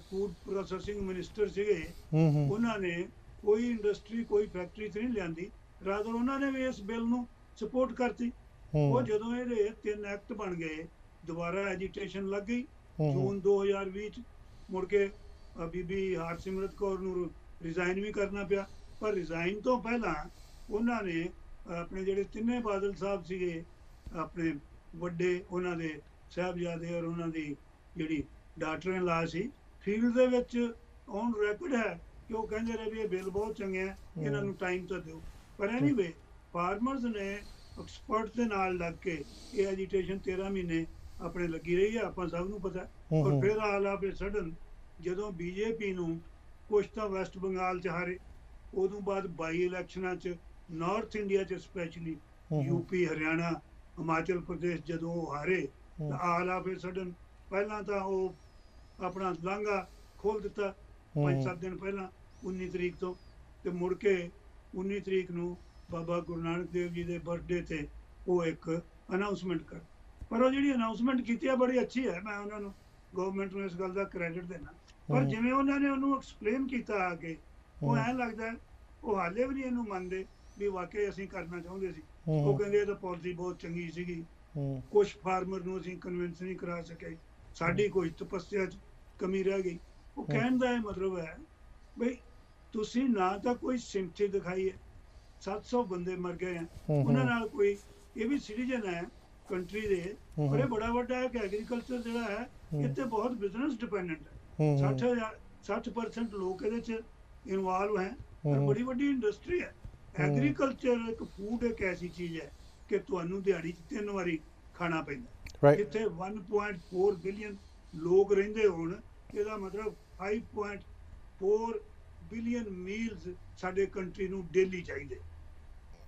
ਫੂਡ ਪ੍ਰੋਸੈਸਿੰਗ ਮਿਨਿਸਟਰ ਸੀਗੇ ਉਹਨਾਂ ਨੇ ਕੋਈ ਇੰਡਸਟਰੀ ਕੋਈ ਫੈਕਟਰੀ ਤੇ ਨਹੀਂ ਲਿਆਂਦੀ ਰਾਦਰ ਉਹਨਾਂ ਨੇ ਵੀ ਇਸ ਬਿੱਲ ਨੂੰ ਸਪੋਰਟ ਕਰਤੀ ਉਹ ਜਦੋਂ ਇਹਦੇ 3 ਐਕਟ ਬਣ ਗਏ ਦੁਬਾਰਾ ਐਜੀਟੇਸ਼ਨ ਲੱਗ ਗਈ ਜੂਨ 2020 ਚ ਮੁੜ ਕੇ ਬੀਬੀ ਹਰਸਿਮਰਤ ਕੌਰ ਨੂੰ ਰਿਜ਼ਾਈਨ ਵੀ ਕਰਨਾ ਪਿਆ ਪਰ ਰਿਜ਼ਾਈਨ ਤੋਂ ਪਹਿਲਾਂ ਉਹਨਾਂ ਨੇ ਆਪਣੇ ਜਿਹੜੇ ਤਿੰਨੇ ਬਾਦਲ ਸਾਹਿਬ ਸੀਗੇ ਆਪਣੇ ਵੱਡੇ ਉਹਨਾਂ ਦੇ ਸਾਹਿਬਜ਼ਾਦੇ ਔਰ ਉਹਨਾਂ ਦੀ ਜਿਹੜੀ ਡਾਕਟਰ ਇਨ ਲਾ ਸੀ ਫੀਲਡ ਦੇ ਵਿੱਚ ਔਨ ਰੈਕੋਰਡ ਹੈ ਕਿ ਉਹ ਕਹਿੰਦੇ ਰਹੇ ਵੀ ਇਹ ਬਿੱਲ ਬਹੁਤ ਚੰਗੇ ਆ ਇਹਨਾਂ ਨੂੰ ਟਾਈਮ ਤਾਂ ਦਿਓ ਪਰ ਐਨੀਵੇ ਫਾਰਮਰਸ ਨੇ ਐਕਸਪਰਟ ਦੇ ਨਾਲ ਲੱਗ ਕੇ ਇਹ ਐਜੀਟੇਸ਼ਨ 13 ਮਹੀਨੇ ਆਪਣੇ ਲੱਗੀ ਰਹੀ ਹੈ ਆਪਾਂ ਸਭ ਨੂੰ ਪਤਾ ਔਰ ਫਿਰ ਆਲਾ ਫਿਰ ਸਡਨ ਜਦੋਂ ਬੀਜੇਪੀ ਨੂੰ ਕੁਛ ਤਾਂ ਵੈਸਟ ਬੰਗਾਲ ਚ ਹਾਰੇ ਉਦੋਂ ਬਾਅਦ 22 ਇਲੈਕਸ਼ਨਾਂ ਚ ਨਾਰਥ ਇੰਡੀਆ ਚ ਸਪੈਸ਼ਲੀ ਯੂਪੀ ਹਰਿਆਣਾ ਹਿਮਾਚਲ ਪ੍ਰਦੇਸ਼ ਜਦੋਂ ਉਹ ਹਾਰੇ ਤਾਂ ਆਲਾ ਫਿਰ ਸਡਨ ਪਹਿਲਾਂ ਤਾਂ ਉਹ ਆਪਣਾ ਲਾਂਘਾ ਖੋਲ ਦਿੱਤਾ 5-7 ਦਿਨ ਪਹਿਲਾਂ 19 ਤਰੀਕ ਤੋਂ ਤੇ ਮੁੜ ਕੇ 19 ਤਰੀਕ ਨੂੰ ਬਾਬਾ ਗੁਰੂ ਨਾਨਕ ਦੇਵ ਜੀ ਦੇ ਬਰਥਡੇ ਤੇ ਉਹ ਇੱਕ ਅਨਾਉਂਸਮੈਂਟ ਕਰ ਪਰ ਉਹ ਜਿਹੜੀ ਅਨਾਉਂਸਮੈਂਟ ਕੀਤੀ ਆ ਬੜੀ ਅੱਛੀ ਹੈ ਮੈਂ ਉਹਨਾਂ ਨੂੰ ਗਵਰਨਮੈਂਟ ਨੂੰ ਇਸ ਗੱਲ ਦਾ ਕ੍ਰੈਡਿਟ ਦੇਣਾ ਪਰ ਜਿਵੇਂ ਉਹਨਾਂ ਨੇ ਉਹਨੂੰ ਐਕਸਪਲੇਨ ਕੀਤਾ ਆ ਕੇ ਉਹ ਐਂ ਲੱਗਦਾ ਉਹ ਹਾਲੇ ਵੀ ਨਹੀਂ ਇਹਨੂੰ ਮੰਨਦੇ ਵੀ ਵਾਕਈ ਅਸੀਂ ਕਰਨਾ ਚਾਹੁੰਦੇ ਸੀ ਉਹ ਕਹਿੰਦੇ ਇਹ ਤਾਂ ਪਾਲਿਸੀ ਬਹੁਤ ਚੰਗੀ ਸੀਗੀ ਕੁਝ ਫਾਰਮਰ ਨੂੰ ਅਸੀਂ ਕਨਵਿੰਸ ਨਹੀਂ ਕਰਾ ਸਕੇ ਸਾਡੀ ਕੋਈ ਤਪੱਸਿਆ 'ਚ ਕਮੀ ਰਹਿ ਗਈ ਉਹ ਕਹਿਣ ਦਾ ਇਹ ਮਤਲਬ ਹੈ ਬਈ ਤੁਸੀਂ ਨਾ ਤਾਂ ਕੋਈ ਸਿੰਪਥੀ ਦਿਖਾਈ ਹੈ 700 ਬੰਦੇ ਮਰ ਗਏ ਆ ਉਹਨਾਂ ਨਾਲ ਕੋਈ ਇਹ ਵੀ ਸਿਟੀਜ਼ਨ ਹੈ ਕੰਟਰੀ ਦੇ ਪਰ ਇਹ ਬੜਾ ਵੱਡਾ ਹੈ ਕਿ ਐਗਰੀਕਲਚਰ ਜਿਹੜਾ ਹੈ ਇੱਥੇ ਬਹੁਤ ਬਿਜ਼ਨਸ ਡਿਪੈਂਡੈਂਟ ਹੈ 60% ਲੋਕ ਇਹਦੇ 'ਚ ਇਨਵੋਲਵ ਹੈ ਪਰ ਬੜੀ ਵੱਡੀ ਇੰਡਸਟਰੀ ਹੈ ਐਗਰੀਕਲਚਰ ਇੱਕ ਫੂਡ ਇੱਕ ਐਸੀ ਚੀਜ਼ ਹੈ ਕਿ ਤੁਹਾਨੂੰ ਦਿਹਾੜੀ 'ਚ 3 ਵਾਰੀ ਖਾਣਾ ਪੈਂਦਾ ਜਿੱਥੇ 1.4 ਬਿਲੀਅਨ ਲੋਕ ਰਹਿੰਦੇ ਹੋਣ ਇਹਦਾ ਮਤਲਬ 5.4 ਬਿਲੀਅਨ ਮੀਲਸ ਸਾਡੇ ਕੰਟਰੀ ਨੂੰ ਡੇਲੀ ਚਾਹੀਦੇ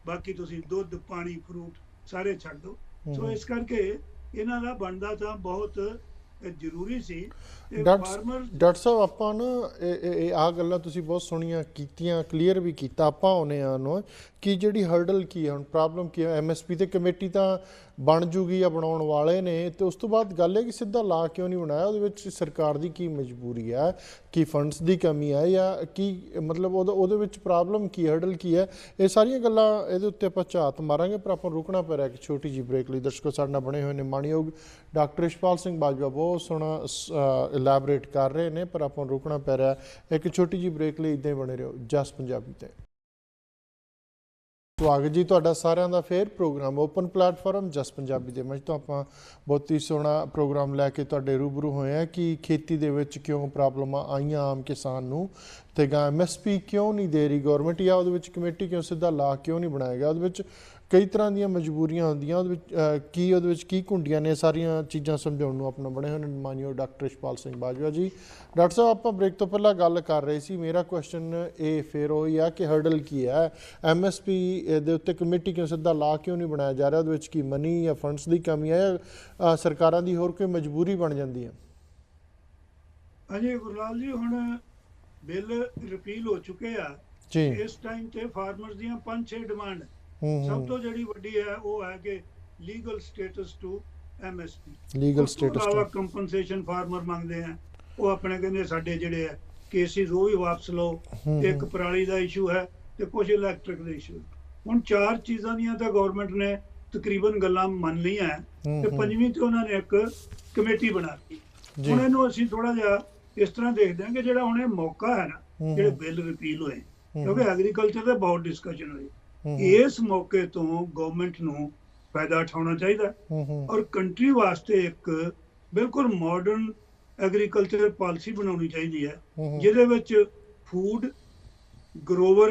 ਬਾਕੀ ਤੁਸੀਂ ਦੁੱਧ ਪਾਣੀ ਫਰੂਟ ਸਾਰੇ ਛੱਡ ਦਿਓ ਸੋ ਇਸ ਕਰਕੇ ਇਹਨਾਂ ਦਾ ਬਣਦਾ ਤਾਂ ਬਹੁਤ ਜ਼ਰੂਰੀ ਸੀ ਡਾਕਟਰ ਸਾਹਿਬ ਆਪਾਂ ਨਾ ਇਹ ਆ ਗੱਲਾਂ ਤੁਸੀਂ ਬਹੁਤ ਸੋਹਣੀਆਂ ਕੀਤੀਆਂ ਕਲੀਅਰ ਵੀ ਕੀਤਾ ਆਪਾਂ ਆਉਂਦੇ ਆ ਨੂੰ ਕਿ ਜਿਹੜੀ ਹਰਡਲ ਕੀ ਹੈ ਹੁਣ ਪ੍ਰੋਬਲਮ ਕੀ ਹੈ MSP ਤੇ ਕਮੇਟੀ ਤਾਂ ਬਣ ਜੂਗੀ ਆ ਬਣਾਉਣ ਵਾਲੇ ਨੇ ਤੇ ਉਸ ਤੋਂ ਬਾਅਦ ਗੱਲ ਹੈ ਕਿ ਸਿੱਧਾ ਲਾ ਕਿਉਂ ਨਹੀਂ ਬਣਾਇਆ ਉਹਦੇ ਵਿੱਚ ਸਰਕਾਰ ਦੀ ਕੀ ਮਜਬੂਰੀ ਹੈ ਕੀ ਫੰਡਸ ਦੀ ਕਮੀ ਹੈ ਜਾਂ ਕੀ ਮਤਲਬ ਉਹਦੇ ਵਿੱਚ ਪ੍ਰੋਬਲਮ ਕੀ ਹਰਡਲ ਕੀ ਹੈ ਇਹ ਸਾਰੀਆਂ ਗੱਲਾਂ ਇਹਦੇ ਉੱਤੇ ਆਪਾਂ ਝਾਤ ਮਾਰਾਂਗੇ ਪਰ ਆਪਾਂ ਰੁਕਣਾ ਪੈ ਰਿਹਾ ਇੱਕ ਛੋਟੀ ਜਿਹੀ ਬ੍ਰੇਕ ਲਈ ਦਰਸ਼ਕੋ ਸਾਡੇ ਨਾਲ ਬਣੇ ਹੋਏ ਨੇ ਮਾਣਯੋਗ ਡਾਕਟਰ ਇਸ਼ਪਾਲ ਸਿੰਘ ਬਾਜਵਾ ਬਹੁਤ ਸੋਹਣਾ ਇਲੈਬੋਰੇਟ ਕਰ ਰਹੇ ਨੇ ਪਰ ਆਪਾਂ ਰੁਕਣਾ ਪੈ ਰਿਹਾ ਇੱਕ ਛੋਟੀ ਜਿਹੀ ਬ੍ਰੇਕ ਲਈ ਇੱਦਾਂ ਹੀ ਬਣੇ ਰਹੋ ਜਸ ਪੰਜਾਬੀ ਤੇ ਸਵਾਗਤ ਜੀ ਤੁਹਾਡਾ ਸਾਰਿਆਂ ਦਾ ਫੇਰ ਪ੍ਰੋਗਰਾਮ ਓਪਨ ਪਲੇਟਫਾਰਮ ਜਸ ਪੰਜਾਬੀ ਦੇ ਵਿੱਚ ਤੋਂ ਆਪਾਂ ਬਹੁਤ ਹੀ ਸੋਹਣਾ ਪ੍ਰੋਗਰਾਮ ਲੈ ਕੇ ਤੁਹਾਡੇ ਰੂਬਰੂ ਹੋਏ ਆ ਕਿ ਖੇਤੀ ਦੇ ਵਿੱਚ ਕਿਉਂ ਪ੍ਰੋਬਲਮਾਂ ਆਈਆਂ ਆਮ ਕਿਸਾਨ ਨੂੰ ਤੇ MSP ਕਿਉਂ ਨਹੀਂ ਦੇ ਰਹੀ ਗਵਰਨਮੈਂਟ ਜਾਂ ਉਹਦੇ ਵਿੱਚ ਕਮੇਟੀ ਕਿਉਂ ਸਿੱਧਾ ਲਾ ਕਿਉਂ ਨਹੀਂ ਬਣਾਇਆ ਗਿਆ ਉਹਦੇ ਵਿੱਚ ਕਈ ਤਰ੍ਹਾਂ ਦੀਆਂ ਮਜਬੂਰੀਆਂ ਹੁੰਦੀਆਂ ਉਹਦੇ ਵਿੱਚ ਕੀ ਘੁੰਡੀਆਂ ਨੇ ਸਾਰੀਆਂ ਚੀਜ਼ਾਂ ਸਮਝਾਉਣ ਨੂੰ ਆਪਣਾ ਬਣੇ ਹੋਏ ਮਾਨਯੋਗ ਡਾਕਟਰ ਇਸ਼ਪਾਲ ਸਿੰਘ ਬਾਜਵਾ ਜੀ। ਡਾਕਟਰ ਸਾਹਿਬ ਆਪਾਂ ਬ੍ਰੇਕ ਤੋਂ ਪਹਿਲਾਂ ਗੱਲ ਕਰ ਰਹੇ ਸੀ ਮੇਰਾ ਕੁਐਸਚਨ ਇਹ ਫਿਰ ਉਹੀ ਆ ਕਿ ਹਰਡਲ ਕੀ ਹੈ MSP ਦੇ ਉੱਤੇ ਕਮੇਟੀ ਕਿਉਂ ਸਿੱਧਾ ਲਾ ਕਿਉਂ ਨਹੀਂ ਬਣਾਇਆ ਜਾ ਰਿਹਾ ਉਹਦੇ ਵਿੱਚ ਕੀ ਮਨੀ ਜਾਂ ਫੰਡਸ ਦੀ ਕਮੀ ਹੈ ਜਾਂ ਸਰਕਾਰਾਂ ਦੀ ਹੋਰ ਕੋਈ ਮਜਬੂਰੀ ਬਣ ਜਾਂਦੀ ਹੈ? ਅਜੇ ਗੁਰਲਾਲ ਜੀ ਹੁਣ ਬਿੱਲ ਰਿਪੀਲ ਹੋ ਚੁੱਕੇ ਆ ਜੀ ਇਸ ਟਾਈਮ ਤੇ ਫਾਰਮਰਸ ਦੀਆਂ 5-6 ਡਿਮਾਂਡ ਸਭ ਤੋਂ ਜਿਹੜੀ ਵੱਡੀ ਹੈ ਉਹ ਹੈ ਕਿ legal status to MSP legal status ਤੋਂ ਕੰਪਨਸੇਸ਼ਨ ਫਾਰਮਰ ਮੰਗਦੇ ਆ ਉਹ ਆਪਣੇ ਕਹਿੰਦੇ ਸਾਡੇ ਜਿਹੜੇ ਹੈ ਕੇਸਿਸ ਉਹ ਵੀ ਵਾਪਸ ਲਓ ਇੱਕ ਪਰਾਲੀ ਦਾ ਇਸ਼ੂ ਹੈ ਤੇ ਕੁਝ ਇਲੈਕਟ੍ਰਿਕ ਦਾ ਇਸ਼ੂ। ਹੁਣ ਚਾਰ ਚੀਜ਼ਾਂ ਦੀਆਂ ਤਾਂ ਗਵਰਨਮੈਂਟ ਨੇ ਤਕਰੀਬਨ ਗੱਲਾਂ ਮੰਨ ਲਈਆਂ ਤੇ ਪੰਜਵੀਂ ਤੇ ਉਹਨਾਂ ਨੇ ਇੱਕ ਕਮੇਟੀ ਬਣਾ ਦਿੱਤੀ। ਹੁਣ ਇਹਨੂੰ ਅਸੀਂ ਥੋੜਾ ਜਿਹਾ ਇਸ ਤਰ੍ਹਾਂ ਦੇਖਦੇ ਹਾਂ ਕਿ ਜਿਹੜਾ ਹੁਣ ਇਹ ਮੌਕਾ ਹੈ ਨਾ ਜਿਹੜੇ ਬਿੱਲ ਰਿਪੀਲ ਹੋਏ ਕਿਉਂਕਿ ਐਗਰੀਕਲਚਰ ਤੇ ਬਹੁਤ ਡਿਸਕਸ਼ਨ ਹੋਈ ਇਸ ਮੌਕੇ ਤੋਂ ਗਵਰਨਮੈਂਟ ਨੂੰ ਫਾਇਦਾ ਉਠਾਉਣਾ ਚਾਹੀਦਾ ਔਰ ਕੰਟਰੀ ਵਾਸਤੇ ਇੱਕ ਬਿਲਕੁਲ ਮਾਡਰਨ ਐਗਰੀਕਲਚਰ ਪਾਲਿਸੀ ਬਣਾਉਣੀ ਚਾਹੀਦੀ ਹੈ ਜਿਹਦੇ ਵਿੱਚ ਫੂਡ ਗਰੋਵਰ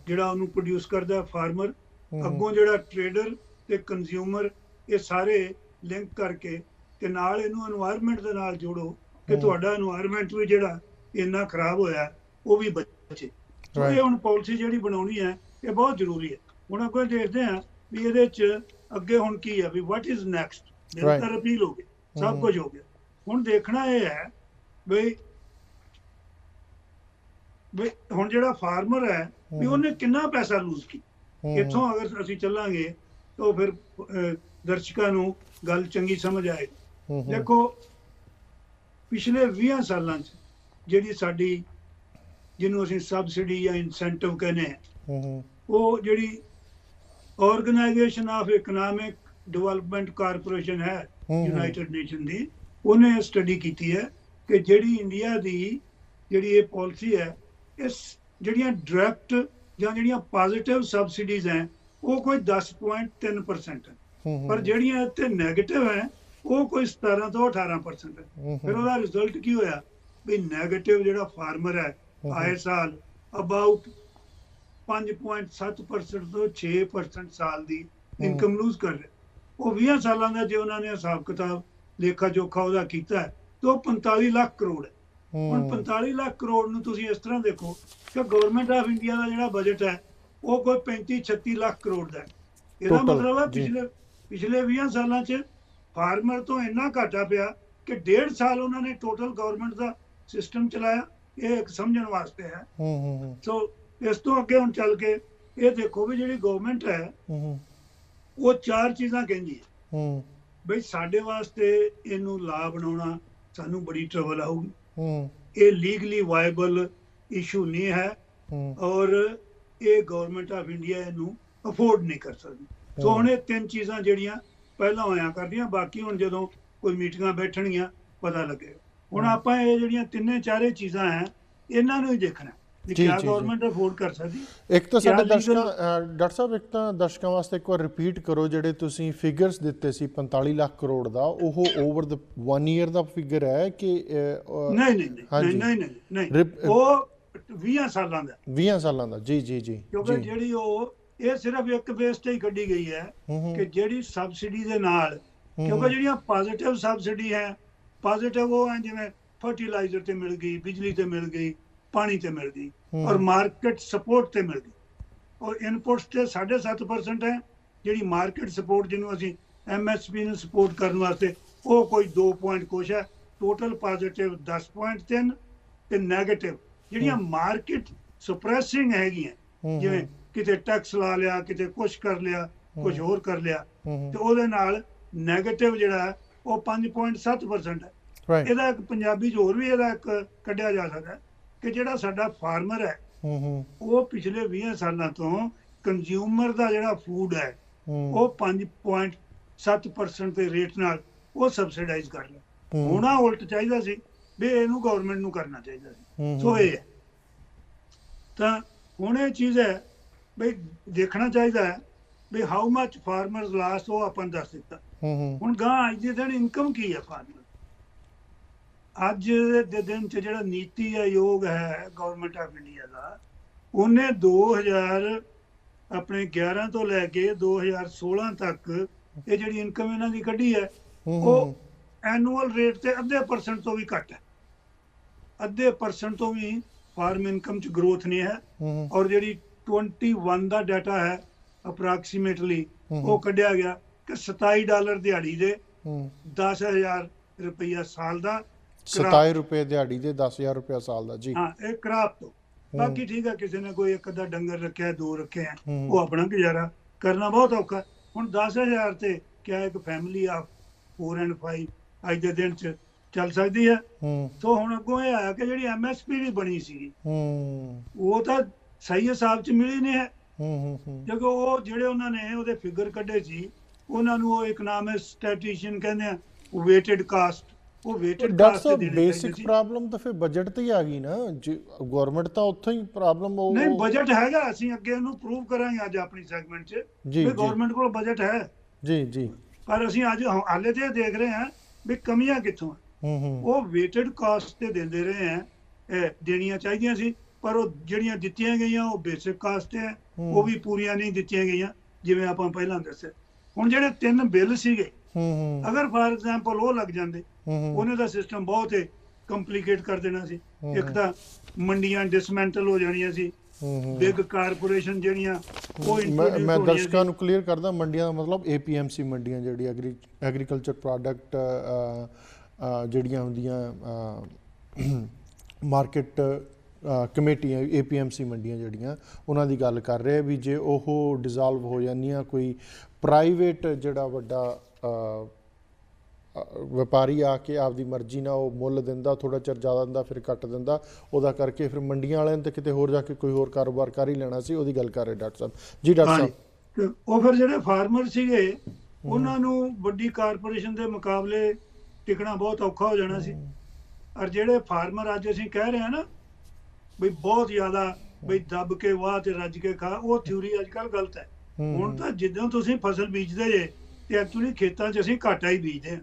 ਜਿਹੜਾ ਉਹਨੂੰ ਪ੍ਰੋਡਿਊਸ ਕਰਦਾ ਫਾਰਮਰ ਅੱਗੋਂ ਜਿਹੜਾ ਟ੍ਰੇਡਰ ਤੇ ਕੰਜ਼ਿਊਮਰ ਇਹ ਸਾਰੇ ਲਿੰਕ ਕਰਕੇ ਤੇ ਨਾਲ ਇਹਨੂੰ এনवायरमेंट ਦੇ ਨਾਲ ਜੋੜੋ ਕਿ ਤੁਹਾਡਾ এনवायरमेंट ਵੀ ਜਿਹੜਾ ਇੰਨਾ ਖਰਾਬ ਹੋਇਆ ਉਹ ਵੀ ਬਚੇ। ਸੋ ਇਹ ਹੁਣ ਪਾਲਿਸੀ ਜਿਹੜੀ ਬਣਾਉਣੀ ਹੈ ਇਹ ਬਹੁਤ ਜ਼ਰੂਰੀ ਹੈ। ਹੁਣ ਅੱਗੇ ਦੇਖਦੇ ਹਾਂ ਵੀ ਇਹਦੇ ਚ ਅੱਗੇ ਹੁਣ ਕੀ ਹੈ ਵੀ ਵਾਟ ਇਜ਼ ਨੈਕਸਟ ਬਿੱਲ ਤਾਂ ਰਿਪੀਲ ਹੋ ਗਿਆ ਸਭ ਕੁਝ ਹੋ ਗਿਆ ਹੁਣ ਦੇਖਣਾ ਇਹ ਹੈ ਵੀ ਹੁਣ ਜਿਹੜਾ ਫਾਰਮਰ ਹੈ ਵੀ ਉਹਨੇ ਕਿੰਨਾ ਪੈਸਾ ਲੂਜ਼ ਕੀਤਾ ਇੱਥੋਂ ਅਗਰ ਅਸੀਂ ਚੱਲਾਂਗੇ ਤਾਂ ਫਿਰ ਦਰਸ਼ਕਾਂ ਨੂੰ ਗੱਲ ਚੰਗੀ ਸਮਝ ਆਏਗੀ। ਦੇਖੋ ਪਿਛਲੇ 20 ਸਾਲਾਂ 'ਚ ਜਿਹੜੀ ਸਾਡੀ ਜਿਹਨੂੰ ਅਸੀਂ ਸਬਸਿਡੀ ਜਾਂ ਇਨਸੈਂਟਿਵ ਕਹਿੰਦੇ ਆ ਉਹ ਜਿਹੜੀ organisation of economic development corporation ਹੈ ਯੂਨਾਈਟਿਡ ਨੇਸ਼ਨ ਦੀ ਉਹਨੇ ਸਟੱਡੀ ਕੀਤੀ ਹੈ ਕਿ ਜਿਹੜੀ ਇੰਡੀਆ ਦੀ ਜਿਹੜੀ ਇਹ ਪਾਲਿਸੀ ਹੈ ਇਸ ਜਿਹੜੀਆਂ ਡਾਇਰੈਕਟ ਜਾਂ ਜਿਹੜੀਆਂ ਪੋਜ਼ਿਟਿਵ ਸਬਸਿਡੀਜ਼ ਹੈ ਉਹ ਕੋਈ 10.3% ਹੈ ਪਰ ਜਿਹੜੀਆਂ ਇੱਥੇ ਨੈਗੇਟਿਵ ਹੈ ਉਹ ਕੋਈ 17 ਤੋਂ 18% ਹੈ। ਫਿਰ ਉਹਦਾ ਰਿਜ਼ਲਟ ਕੀ ਹੋਇਆ ਵੀ ਨੈਗੇਟਿਵ ਜਿਹੜਾ ਫਾਰਮਰ ਹੈ ਆਏ ਸਾਲ ਅਬਾਊਟ 5.7% ਤੋਂ 6% ਸਾਲ ਦੀ ਇਨਕਮ ਲੂਜ਼ ਕਰ ਰਿਹਾ। ਉਹ 20 ਸਾਲਾਂ ਦਾ ਜੇ ਉਹਨਾਂ ਨੇ ਹਿਸਾਬ ਕਿਤਾਬ ਲੇਖਾ ਜੋਖਾ ਉਹਦਾ ਕੀਤਾ ਹੈ ਤਾਂ ਉਹ 45 ਲੱਖ ਕਰੋੜ ਹੈ। ਹੁਣ 45 ਲੱਖ ਕਰੋੜ ਨੂੰ ਤੁਸੀਂ ਇਸ ਤਰ੍ਹਾਂ ਦੇਖੋ ਕਿ ਗਵਰਨਮੈਂਟ ਆਫ ਇੰਡੀਆ ਦਾ ਜਿਹੜਾ ਬਜਟ ਹੈ ਉਹ ਕੋਈ 35-36 ਲੱਖ ਕਰੋੜ ਦਾ ਹੈ। ਇਹਦਾ ਮਤਲਬ ਹੈ ਪਿਛਲੇ 20 ਸਾਲਾਂ 'ਚ ਫਾਰਮਰ ਤੋਂ ਇੰਨਾ ਘਾਟਾ ਪਿਆ ਕਿ 1.5 ਸਾਲ ਉਹਨਾਂ ਨੇ ਟੋਟਲ ਗਵਰਨਮੈਂਟ ਦਾ ਸਿਸਟਮ ਚਲਾਇਆ। ਇਹ ਇੱਕ ਸਮਝਣ ਵਾਸਤੇ ਹੈ। ਸੋ ਇਸ ਤੋਂ ਅੱਗੇ ਹੁਣ ਚੱਲ ਕੇ ਇਹ ਦੇਖੋ ਵੀ ਜਿਹੜੀ ਗਵਰਨਮੈਂਟ ਹੈ ਉਹ ਚਾਰ ਚੀਜ਼ਾਂ ਕਹਿੰਦੀ ਹੈ ਬਈ ਸਾਡੇ ਵਾਸਤੇ ਇਹਨੂੰ ਲਾ ਬਣਾਉਣਾ ਸਾਨੂੰ ਬੜੀ ਟਰਬਲ ਆਊਗੀ ਇਹ ਲੀਗਲੀ ਵਾਇਬਲ ਇਸ਼ੂ ਨਹੀਂ ਹੈ ਔਰ ਇਹ ਗਵਰਨਮੈਂਟ ਆਫ ਇੰਡੀਆ ਇਹਨੂੰ ਅਫੋਰਡ ਨਹੀਂ ਕਰ ਸਕਦੀ। ਸੋ ਹੁਣ ਇਹ ਤਿੰਨ ਚੀਜ਼ਾਂ ਜਿਹੜੀਆਂ ਪਹਿਲਾਂ ਹੋਇਆ ਕਰਦੀਆਂ ਬਾਕੀ ਹੁਣ ਜਦੋਂ ਕੋਈ ਮੀਟਿੰਗਾਂ ਬੈਠਣਗੀਆਂ ਪਤਾ ਲੱਗੇਗਾ। ਹੁਣ ਆਪਾਂ ਇਹ ਜਿਹੜੀਆਂ ਤਿੰਨੇ ਚਾਰੇ ਚੀਜ਼ਾਂ ਹੈ ਇਹਨਾਂ ਨੂੰ ਹੀ ਦੇਖਣਾ ਕਿਆ ਗਵਰਨਮੈਂਟ ਅਫੋਰਡ ਕਰ ਸਕਦੀ। ਇੱਕ ਤਾਂ ਸਾਡੇ ਡਾਕਟਰ ਸਾਹਿਬ ਇੱਕ ਤਾਂ ਦਰਸ਼ਕਾਂ ਵਾਸਤੇ ਇੱਕ ਵਾਰ ਰਿਪੀਟ ਕਰੋ ਜਿਹੜੇ ਤੁਸੀਂ ਫਿਗਰਸ ਦਿੱਤੇ ਸੀ 45 ਲੱਖ ਕਰੋੜ ਦਾ ਉਹ ਓਵਰ ਦ 1 ਈਅਰ ਦਾ ਫਿਗਰ ਹੈ ਕਿ ਨਹੀਂ ਉਹ 20 ਸਾਲਾਂ ਦਾ 20 ਸਾਲਾਂ ਦਾ ਜੀ ਕਿਉਂਕਿ ਜਿਹੜੀ ਉਹ ਇਹ ਸਿਰਫ ਇੱਕ ਬੇਸ ਤੇ ਹੀ ਕੱਢੀ ਗਈ ਹੈ ਕਿ ਜਿਹੜੀ ਸਬਸਿਡੀ ਦੇ ਨਾਲ ਕਿਉਂਕਿ ਜਿਹੜੀਆਂ ਪੋਜ਼ਿਟਿਵ ਸਬਸਿਡੀ ਹੈ ਪੋਜ਼ਿਟਿਵ ਉਹ ਹੈ ਜਿਵੇਂ ਫਰਟੀਲਾਈਜ਼ਰ ਤੇ ਮਿਲ ਗਈ ਬਿਜਲੀ ਤੇ ਮਿਲ ਗਈ ਪਾਣੀ ਤੇ ਮਿਲ ਗਈ ਔਰ ਮਾਰਕੀਟ ਸਪੋਰਟ ਤੇ ਮਿਲ ਗਈ ਔਰ ਇਨਪੁਟਸ ਤੇ 7.5% ਹੈ ਜਿਹੜੀ ਮਾਰਕੀਟ ਸਪੋਰਟ ਜਿਹਨੂੰ ਅਸੀਂ MSP ਨੂੰ ਸਪੋਰਟ ਕਰਨ ਵਾਸਤੇ ਉਹ ਕੋਈ 2 ਪੁਆਇੰਟ ਕੁਛ ਹੈ ਟੋਟਲ ਪੋਜ਼ਿਟਿਵ 10.3 ਤੇ ਨੈਗੇਟਿਵ ਜਿਹੜੀਆਂ ਮਾਰਕੀਟ ਸਪਰੈਸਿੰਗ ਹੈਗੀਆਂ ਜਿਵੇਂ ਕਿਤੇ ਟੈਕਸ ਲਾ ਲਿਆ ਕਿਤੇ ਕੁਛ ਕਰ ਲਿਆ ਕੁਛ ਹੋਰ ਕਰ ਲਿਆ ਤੇ ਉਹਦੇ ਨਾਲ ਨੈਗੇਟਿਵ ਜਿਹੜਾ ਉਹ 5.7% ਹੈ। ਇਹਦਾ ਇੱਕ ਪੰਜਾਬੀ 'ਚ ਹੋਰ ਵੀ ਇਹਦਾ ਇੱਕ ਕੱਢਿਆ ਜਾ ਸਕਦਾ ਕਿ ਜਿਹੜਾ ਸਾਡਾ ਫਾਰਮਰ ਹੈ ਉਹ ਪਿਛਲੇ 20 ਸਾਲਾਂ ਤੋਂ ਕੰਜ਼ਿਊਮਰ ਦਾ ਜਿਹੜਾ ਫੂਡ ਹੈ ਉਹ 5.7% ਦੇ ਰੇਟ ਨਾਲ ਉਹ ਸਬਸਿਡਾਈਜ਼ ਕਰ ਲਿਆ। ਹੋਣਾ ਉਲਟ ਚਾਹੀਦਾ ਸੀ ਵੀ ਇਹਨੂੰ ਗਵਰਨਮੈਂਟ ਨੂੰ ਕਰਨਾ ਚਾਹੀਦਾ ਸੀ। ਸੋ ਇਹ ਹੈ ਤਾਂ ਹੁਣ ਇਹ ਚੀਜ਼ ਹੈ ਬਈ ਦੇਖਣਾ ਚਾਹੀਦਾ ਹੈ ਵੀ ਹਾਊ ਮਚ ਫਾਰਮਰਸ ਲਾਸਟ, ਉਹ ਆਪਾਂ ਨੂੰ ਦੱਸ ਦਿੱਤਾ। ਹੁਣ ਗਾਂ ਅੱਜ ਦੇ ਦਿਨ ਇਨਕਮ ਕੀ ਹੈ ਫਾਰਮਰ ਅੱਜ ਦੇ ਦਿਨ 'ਚ? ਜਿਹੜਾ ਨੀਤੀ ਆਯੋਗ ਹੈ ਗਵਰਨਮੈਂਟ ਆਫ ਇੰਡੀਆ ਦਾ, ਉਹਨੇ 2011 ਤੋਂ ਲੈ ਕੇ 2016 ਤੱਕ ਇਹ ਜਿਹੜੀ ਇਨਕਮ ਇਹਨਾਂ ਦੀ ਕੱਢੀ ਹੈ, ਉਹ ਐਨੂਅਲ ਰੇਟ ਤੇ 0.5% ਤੋਂ ਵੀ ਘੱਟ ਹੈ। 0.5% ਤੋਂ ਵੀ ਫਾਰਮ ਇਨਕਮ 'ਚ ਗਰੋਥ ਨਹੀਂ ਹੈ। ਔਰ ਜਿਹੜੀ 21 ਦਾ ਡਾਟਾ ਹੈ ਅਪਰੋਕਸੀਮੇਟਲੀ, ਉਹ ਕੱਢਿਆ ਗਿਆ ਕਿ $27 ਦਿਹਾੜੀ ਦੇ 10,000 ਰੁਪਇਆ ਸਾਲ ਦਾ। 27 ਰੁਪਏ ਦਿਹਾੜੀ ਦੇ 10,000 ਰੁਪਇਆ ਸਾਲ ਦਾ ਜੀ। ਹਾਂ, ਇਹ ਕਰਾਪ ਤੋਂ। ਬਾਕੀ ਠੀਕ ਹੈ, ਕਿਸੇ ਨੇ ਕੋਈ ਇੱਕ ਅੱਧਾ ਡੰਗਰ ਰੱਖਿਆ, 2 ਰੱਖੇ ਆ, ਉਹ ਆਪਣਾ ਗੁਜ਼ਾਰਾ ਕਰਨਾ ਬਹੁਤ ਔਖਾ। ਹੁਣ 10,000 ਤੇ ਕਿਆ ਇੱਕ ਫੈਮਿਲੀ ਆ 4 and 5 ਅੱਜ ਦੇ ਦਿਨ 'ਚ ਚੱਲ ਸਕਦੀ ਹੈ? ਸੋ ਹੁਣ ਅੱਗੋਂ ਇਹ ਆਇਆ ਕਿ ਜਿਹੜੀ MSP ਵੀ ਬਣੀ ਸੀ, ਉਹ ਤਾਂ ਸਹੀ ਹਿਸਾਬ 'ਚ ਮਿਲੀ ਨਹੀਂ ਹੈ। ਕਿਉਂਕਿ ਉਹ ਜਿਹੜੇ ਉਹਨਾਂ ਨੇ ਉਹਦੇ ਫਿਗਰ ਕੱਢੇ ਸੀ, ਉਹਨਾਂ ਨੂੰ ਉਹ ਇਕਨੋਮਿਕ ਸਟੈਟਿਸ਼ੀਅਨ ਕਹਿੰਦੇ ਆ, ਵੇਟਡ ਕਾਸਟ। ਉਹ ਵੇਟਡ ਕਾਸਟ ਤੇ ਦੇਣੇ ਬੇਸਿਕ ਪ੍ਰੋਬਲਮ ਤਾਂ ਫਿਰ ਬਜਟ ਤੇ ਹੀ ਆ ਗਈ ਨਾ। ਗਵਰਨਮੈਂਟ ਤਾਂ ਉੱਥੋਂ ਹੀ ਪ੍ਰੋਬਲਮ। ਉਹ ਨਹੀਂ, ਬਜਟ ਹੈਗਾ, ਅਸੀਂ ਅੱਗੇ ਉਹਨੂੰ ਪ੍ਰੂਵ ਕਰਾਂਗੇ ਅੱਜ ਆਪਣੀ ਸੈਗਮੈਂਟ 'ਚ ਵੀ ਗਵਰਨਮੈਂਟ ਕੋਲ ਬਜਟ ਹੈ ਜੀ ਜੀ। ਪਰ ਅਸੀਂ ਅੱਜ ਹਾਲੇ ਤੇ ਦੇਖ ਰਹੇ ਹਾਂ ਵੀ ਕਮੀਆਂ ਕਿੱਥੋਂ ਆ। ਉਹ ਵੇਟਡ ਕਾਸਟ ਤੇ ਦਿੰਦੇ ਰਹੇ ਆ, ਇਹ ਦੇਣੀਆਂ ਚਾਹੀਦੀਆਂ ਸੀ, ਪਰ ਉਹ ਜਿਹੜੀਆਂ ਦਿੱਤੀਆਂ ਗਈਆਂ ਉਹ ਬੇਸਿਕ ਕਾਸਟ ਹੈ, ਉਹ ਵੀ ਪੂਰੀਆਂ ਨਹੀਂ ਦਿੱਤੀਆਂ ਗਈਆਂ ਜਿਵੇਂ ਆਪਾਂ ਪਹਿਲਾਂ ਦੱਸਿਆ। ਹੁਣ ਜਿਹੜੇ 3 ਬਿੱਲ ਸੀਗੇ, ਅਗਰ ਫਾਰ ਐਗਜ਼ਾਮਪਲ ਉਹ ਲੱਗ ਜਾਂਦੇ, ਉਹਨੇ ਦਾ ਸਿਸਟਮ ਬਹੁਤ ਹੀ ਕੰਪਲਿਕੇਟ ਕਰ ਦੇਣਾ ਸੀ। ਇੱਕ ਤਾਂ ਮੰਡੀਆਂ ਡਿਸਮੈਂਟਲ ਹੋ ਜਾਣੀਆਂ ਸੀ, ਬਿਗ ਕਾਰਪੋਰੇਸ਼ਨ ਜਿਹੜੀਆਂ ਉਹ ਮੈਂ ਦਰਸ਼ਕਾਂ ਨੂੰ ਕਲੀਅਰ ਕਰਦਾ, ਮੰਡੀਆਂ ਦਾ ਮਤਲਬ APMC ਮੰਡੀਆਂ, ਜਿਹੜੀ ਐਗਰੀਕਲਚਰ ਪ੍ਰੋਡਕਟ ਜਿਹੜੀਆਂ ਹੁੰਦੀਆਂ ਮਾਰਕੀਟ ਕਮੇਟੀਆਂ, APMC ਮੰਡੀਆਂ ਜਿਹੜੀਆਂ, ਉਹਨਾਂ ਦੀ ਗੱਲ ਕਰ ਰਹੇ ਵੀ ਜੇ ਉਹ ਡਿਜ਼ਾਲਵ ਹੋ ਜਾਂਦੀਆਂ, ਕੋਈ ਪ੍ਰਾਈਵੇਟ ਜਿਹੜਾ ਵੱਡਾ ਵਪਾਰੀ ਆ ਕੇ ਆਪਦੀ ਮਰਜ਼ੀ ਨਾਲ ਉਹ ਮੁੱਲ ਦਿੰਦਾ, ਥੋੜ੍ਹਾ ਚਿਰ ਜ਼ਿਆਦਾ ਦਿੰਦਾ ਫਿਰ ਘੱਟ ਦਿੰਦਾ, ਉਹਦਾ ਕਰਕੇ ਫਿਰ ਮੰਡੀਆਂ ਵਾਲਿਆਂ ਨੇ ਤਾਂ ਕਿਤੇ ਹੋਰ ਜਾ ਕੇ ਕੋਈ ਹੋਰ ਕਾਰੋਬਾਰ ਕਰ ਹੀ ਲੈਣਾ ਸੀ। ਉਹਦੀ ਗੱਲ ਕਰ ਰਹੇ ਡਾਕਟਰ ਸਾਹਿਬ ਜੀ। ਡਾਕਟਰ ਸਾਹਿਬ, ਉਹ ਫਿਰ ਜਿਹੜੇ ਫਾਰਮਰ ਸੀਗੇ, ਉਹਨਾਂ ਨੂੰ ਵੱਡੀ ਕਾਰਪੋਰੇਸ਼ਨ ਦੇ ਮੁਕਾਬਲੇ ਟਿਕਣਾ ਬਹੁਤ ਔਖਾ ਹੋ ਜਾਣਾ ਸੀ। ਔਰ ਜਿਹੜੇ ਫਾਰਮਰ ਅੱਜ ਅਸੀਂ ਕਹਿ ਰਹੇ ਹਾਂ ਨਾ ਬਈ ਬਹੁਤ ਜ਼ਿਆਦਾ ਬਈ ਦੱਬ ਕੇ ਵਾਹ ਤੇ ਰੱਜ ਕੇ ਖਾ, ਉਹ ਥਿਊਰੀ ਅੱਜ ਕੱਲ੍ਹ ਗਲਤ ਹੈ। ਹੁਣ ਤਾਂ ਜਿੱਦਾਂ ਤੁਸੀਂ ਫਸਲ ਬੀਜਦੇ ਜੇ ਤੇ ਐਕਚੁਅਲੀ ਖੇਤਾਂ 'ਚ ਅਸੀਂ ਘਾਟਾ ਹੀ ਬੀਜਦੇ ਹਾਂ।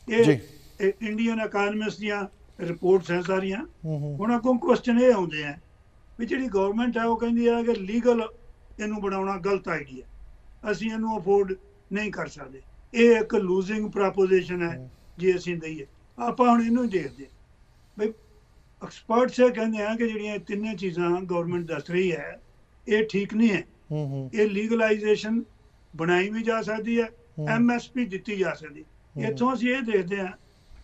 ਇਹ ਇੰਡੀਅਨ ਇਕਨੋਮਿਸਟ ਦੀਆਂ ਰਿਪੋਰਟਸ ਹੈ ਸਾਰੀਆਂ। ਹੁਣ ਅੱਗੋਂ ਕੁਐਸਚਨ ਇਹ ਆਉਂਦੇ ਆ ਵੀ ਜਿਹੜੀ ਗਵਰਨਮੈਂਟ ਹੈ ਉਹ ਕਹਿੰਦੀ ਹੈ ਕਿ ਲੀਗਲ ਇਹਨੂੰ ਬਣਾਉਣਾ ਗਲਤ ਆਈਡੀਆ, ਅਸੀਂ ਇਹਨੂੰ ਅਫੋਰਡ ਨਹੀਂ ਕਰ ਸਕਦੇ, ਇਹ ਇੱਕ ਲੂਜ਼ਿੰਗ ਪ੍ਰੋਪੋਜੀਸ਼ਨ ਹੈ ਜੇ ਅਸੀਂ ਦਈਏ। ਆਪਾਂ ਹੁਣ ਇਹਨੂੰ ਦੇਖਦੇ ਬਈ ਐਕਸਪਰਟਸ ਇਹ ਕਹਿੰਦੇ ਆ ਕਿ ਜਿਹੜੀਆਂ ਤਿੰਨੇ ਚੀਜ਼ਾਂ ਗਵਰਨਮੈਂਟ ਦੱਸ ਰਹੀ ਹੈ ਇਹ ਠੀਕ ਨਹੀਂ ਹੈ। ਇਹ ਲੀਗਲਾਈਜੇਸ਼ਨ ਬਣਾਈ ਵੀ ਜਾ ਸਕਦੀ ਹੈ, MSP ਦਿੱਤੀ ਜਾ ਸਕਦੀ। ਇੱਥੋਂ ਅਸੀਂ ਇਹ ਦੇਖਦੇ ਹਾਂ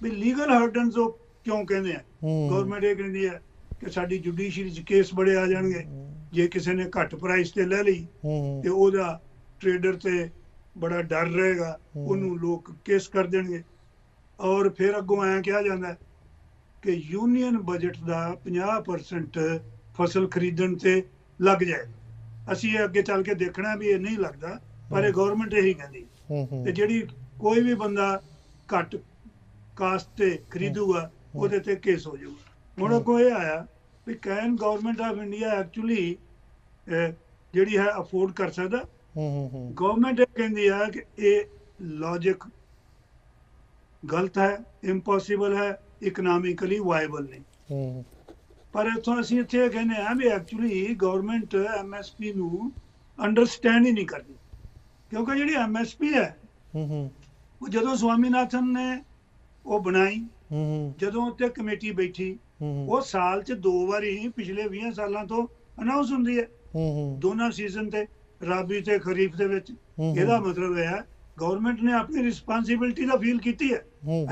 ਵੀ ਲੀਗਲ ਹਰਡਨਸ ਉਹ ਕਿਉਂ ਕਹਿੰਦੇ ਆ। ਗਵਰਨਮੈਂਟ ਇਹ ਕਹਿੰਦੀ ਹੈ ਕਿ ਸਾਡੀ ਜੁਡੀਸ਼ਰੀ 'ਚ ਕੇਸ ਬੜੇ ਆ ਜਾਣਗੇ, ਜੇ ਕਿਸੇ ਨੇ ਘੱਟ ਪ੍ਰਾਈਸ ਤੇ ਲੈ ਲਈ ਤੇ ਉਹਦਾ ਟ੍ਰੇਡਰ ਤੇ ਬੜਾ ਡਰ ਰਹੇਗਾ, ਉਹਨੂੰ ਲੋਕ ਕੇਸ ਕਰ ਦੇਣਗੇ। ਔਰ ਫਿਰ ਅੱਗੋਂ ਐਂ ਕਿਹਾ ਜਾਂਦਾ ਕਿ ਯੂਨੀਅਨ ਬਜਟ ਦਾ 50% ਫਸਲ ਖਰੀਦਣ ਤੇ ਲੱਗ ਜਾਏਗਾ। ਅਸੀਂ ਇਹ ਅੱਗੇ ਚੱਲ ਕੇ ਦੇਖਣਾ ਵੀ ਇਹ ਨਹੀਂ ਲੱਗਦਾ, ਪਰ ਇਹ ਗਵਰਨਮੈਂਟ ਇਹੀ ਕਹਿੰਦੀ। ਤੇ ਜਿਹੜੀ ਕੋਈ ਵੀ ਬੰਦਾ ਘੱਟ ਕਾਸਟ ਤੇ ਖਰੀਦੂਗਾ ਉਹਦੇ ਤੇ ਕੇਸ ਹੋ ਜਾਊਗਾ। ਹੁਣ ਅੱਗੋਂ ਇਹ ਆਇਆ ਵੀ can government of India actually ਜਿਹੜੀ ਹੈ ਅਫੋਰਡ ਕਰ ਸਕਦਾ। ਗਵਰਨਮੈਂਟ ਇਹ ਕਹਿੰਦੀ ਆ ਕਿ ਇਹ ਲੌਜਿਕ ਗਲਤ ਹੈ, ਇੰਪੋਸੀਬਲ ਹੈ, ਇਕਨੋਮਿਕਲੀ ਵਾਇਬਲ ਨਹੀਂ। ਪਰ ਇੱਥੋਂ ਅਸੀਂ ਇੱਥੇ ਇਹ ਕਹਿੰਦੇ ਹਾਂ ਵੀ ਐਕਚੁਅਲੀ ਗਵਰਨਮੈਂਟ MSP ਨੂੰ ਅੰਡਰਸਟੈਂਡ ਹੀ ਨਹੀਂ ਕਰਦੀ, ਕਿਉਂਕਿ ਜਿਹੜੀ MSP ਹੈ ਉਹ ਜਦੋਂ ਸਵਾਮੀਨਾਥਨ ਨੇ ਉਹ ਬਣਾਈ, ਜਦੋਂ ਉੱਤੇ ਕਮੇਟੀ ਬੈਠੀ, ਉਹ ਸਾਲ 'ਚ 2 ਵਾਰੀ ਪਿਛਲੇ 20 ਸਾਲਾਂ ਤੋਂ ਅਨਾਉਂਸ ਹੁੰਦੀ ਹੈ, ਦੋਨਾਂ ਸੀਜ਼ਨ ਤੇ, ਰਾਬੀ ਤੇ ਖਰੀਫ ਦੇ ਵਿੱਚ। ਇਹਦਾ ਮਤਲਬ ਇਹ ਹੈ ਗਵਰਨਮੈਂਟ ਨੇ ਆਪਣੀ ਰਿਸਪਾਂਸਿਬਿਲਿਟੀ ਦਾ ਫੀਲ ਕੀਤੀ ਹੈ,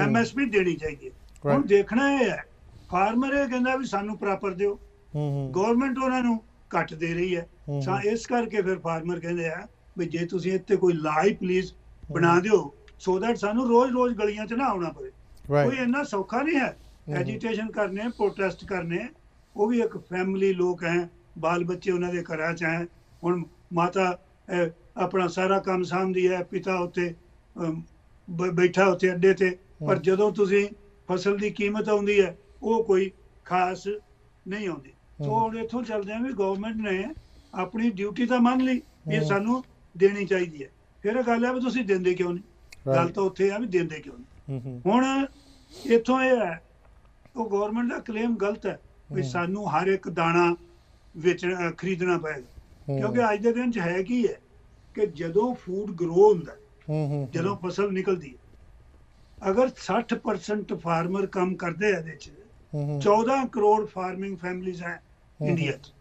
MSP ਦੇਣੀ ਚਾਹੀਦੀ ਹੈ। ਹੁਣ ਦੇਖਣਾ ਇਹ ਹੈ ਫਾਰਮਰ ਇਹ ਕਹਿੰਦਾ ਵੀ ਸਾਨੂੰ ਪ੍ਰਾਪਰ ਦਿਓ, ਗਵਰਨਮੈਂਟ ਉਹਨਾਂ ਨੂੰ ਘੱਟ ਦੇ ਰਹੀ ਹੈ। ਇਸ ਕਰਕੇ ਫਿਰ ਫਾਰਮਰ ਕਹਿੰਦੇ ਆ ਵੀ ਜੇ ਤੁਸੀਂ ਇੱਥੇ ਕੋਈ ਲਾ ਹੀ ਪਲੀਜ਼ ਬਣਾ ਦਿਓ ਸੋ ਦੈਟ ਸਾਨੂੰ ਰੋਜ਼ ਗਲੀਆਂ 'ਚ ਨਾ ਆਉਣਾ ਪਵੇ। ਕੋਈ ਇੰਨਾ ਸੌਖਾ ਨਹੀਂ ਹੈ ਐਜੀਟੇਸ਼ਨ ਕਰਨੇ, ਪ੍ਰੋਟੈਸਟ ਕਰਨੇ। ਉਹ ਵੀ ਇੱਕ ਫੈਮਿਲੀ ਲੋਕ ਹੈ, ਬਾਲ ਬੱਚੇ ਉਹਨਾਂ ਦੇ ਘਰਾਂ 'ਚ ਹੈ। ਹੁਣ ਮਾਤਾ ਆਪਣਾ ਸਾਰਾ ਕੰਮ ਸਾਂਭਦੀ ਹੈ, ਪਿਤਾ ਉੱਥੇ ਬੈਠਾ ਉੱਥੇ ਅੱਡੇ ਤੇ, ਪਰ ਜਦੋਂ ਤੁਸੀਂ ਫਸਲ ਦੀ ਕੀਮਤ ਆਉਂਦੀ ਹੈ ਉਹ ਕੋਈ ਖਾਸ ਨਹੀਂ ਆਉਂਦੀ। ਸੋ ਹੁਣ ਇੱਥੋਂ ਚੱਲਦੇ ਆ ਵੀ ਗਵਰਨਮੈਂਟ ਨੇ ਆਪਣੀ ਡਿਊਟੀ ਤਾਂ ਮੰਨ ਲਈ ਇਹ ਸਾਨੂੰ ਦੇਣੀ ਚਾਹੀਦੀ ਹੈ। ਫਿਰ ਗੱਲ ਹੈ ਵੀ ਤੁਸੀਂ ਦਿੰਦੇ ਕਿਉਂ ਨਹੀਂ। ਗੱਲ ਤਾਂ ਉੱਥੇ ਆ ਵੀ ਦਿੰਦੇ ਕਿਉਂ ਨਹੀਂ। ਹੁਣ ਇੱਥੋਂ ਇਹ ਹੈ, ਉਹ ਗੌਰਮੈਂਟ ਦਾ ਕਲੇਮ ਗਲਤ ਹੈ ਵੀ ਸਾਨੂੰ ਹਰ ਇੱਕ ਦਾਣਾ ਵੇਚਣਾ ਖਰੀਦਣਾ ਪਏਗਾ, ਕਿਉਂਕਿ ਅੱਜ ਦੇ ਦਿਨ 'ਚ ਹੈ ਕੀ ਹੈ ਕਿ ਜਦੋਂ ਫੂਡ ਗਰੋ ਹੁੰਦਾ, ਜਦੋਂ ਫਸਲ ਨਿਕਲਦੀ ਹੈ, ਅਗਰ 60% ਫਾਰਮਰ ਕੰਮ ਕਰਦੇ ਆ ਇਹਦੇ 'ਚ, 14 ਕਰੋੜ ਫਾਰਮਿੰਗ ਫੈਮਲੀਜ਼ ਹੈ ਇੰਡੀਆ 'ਚ।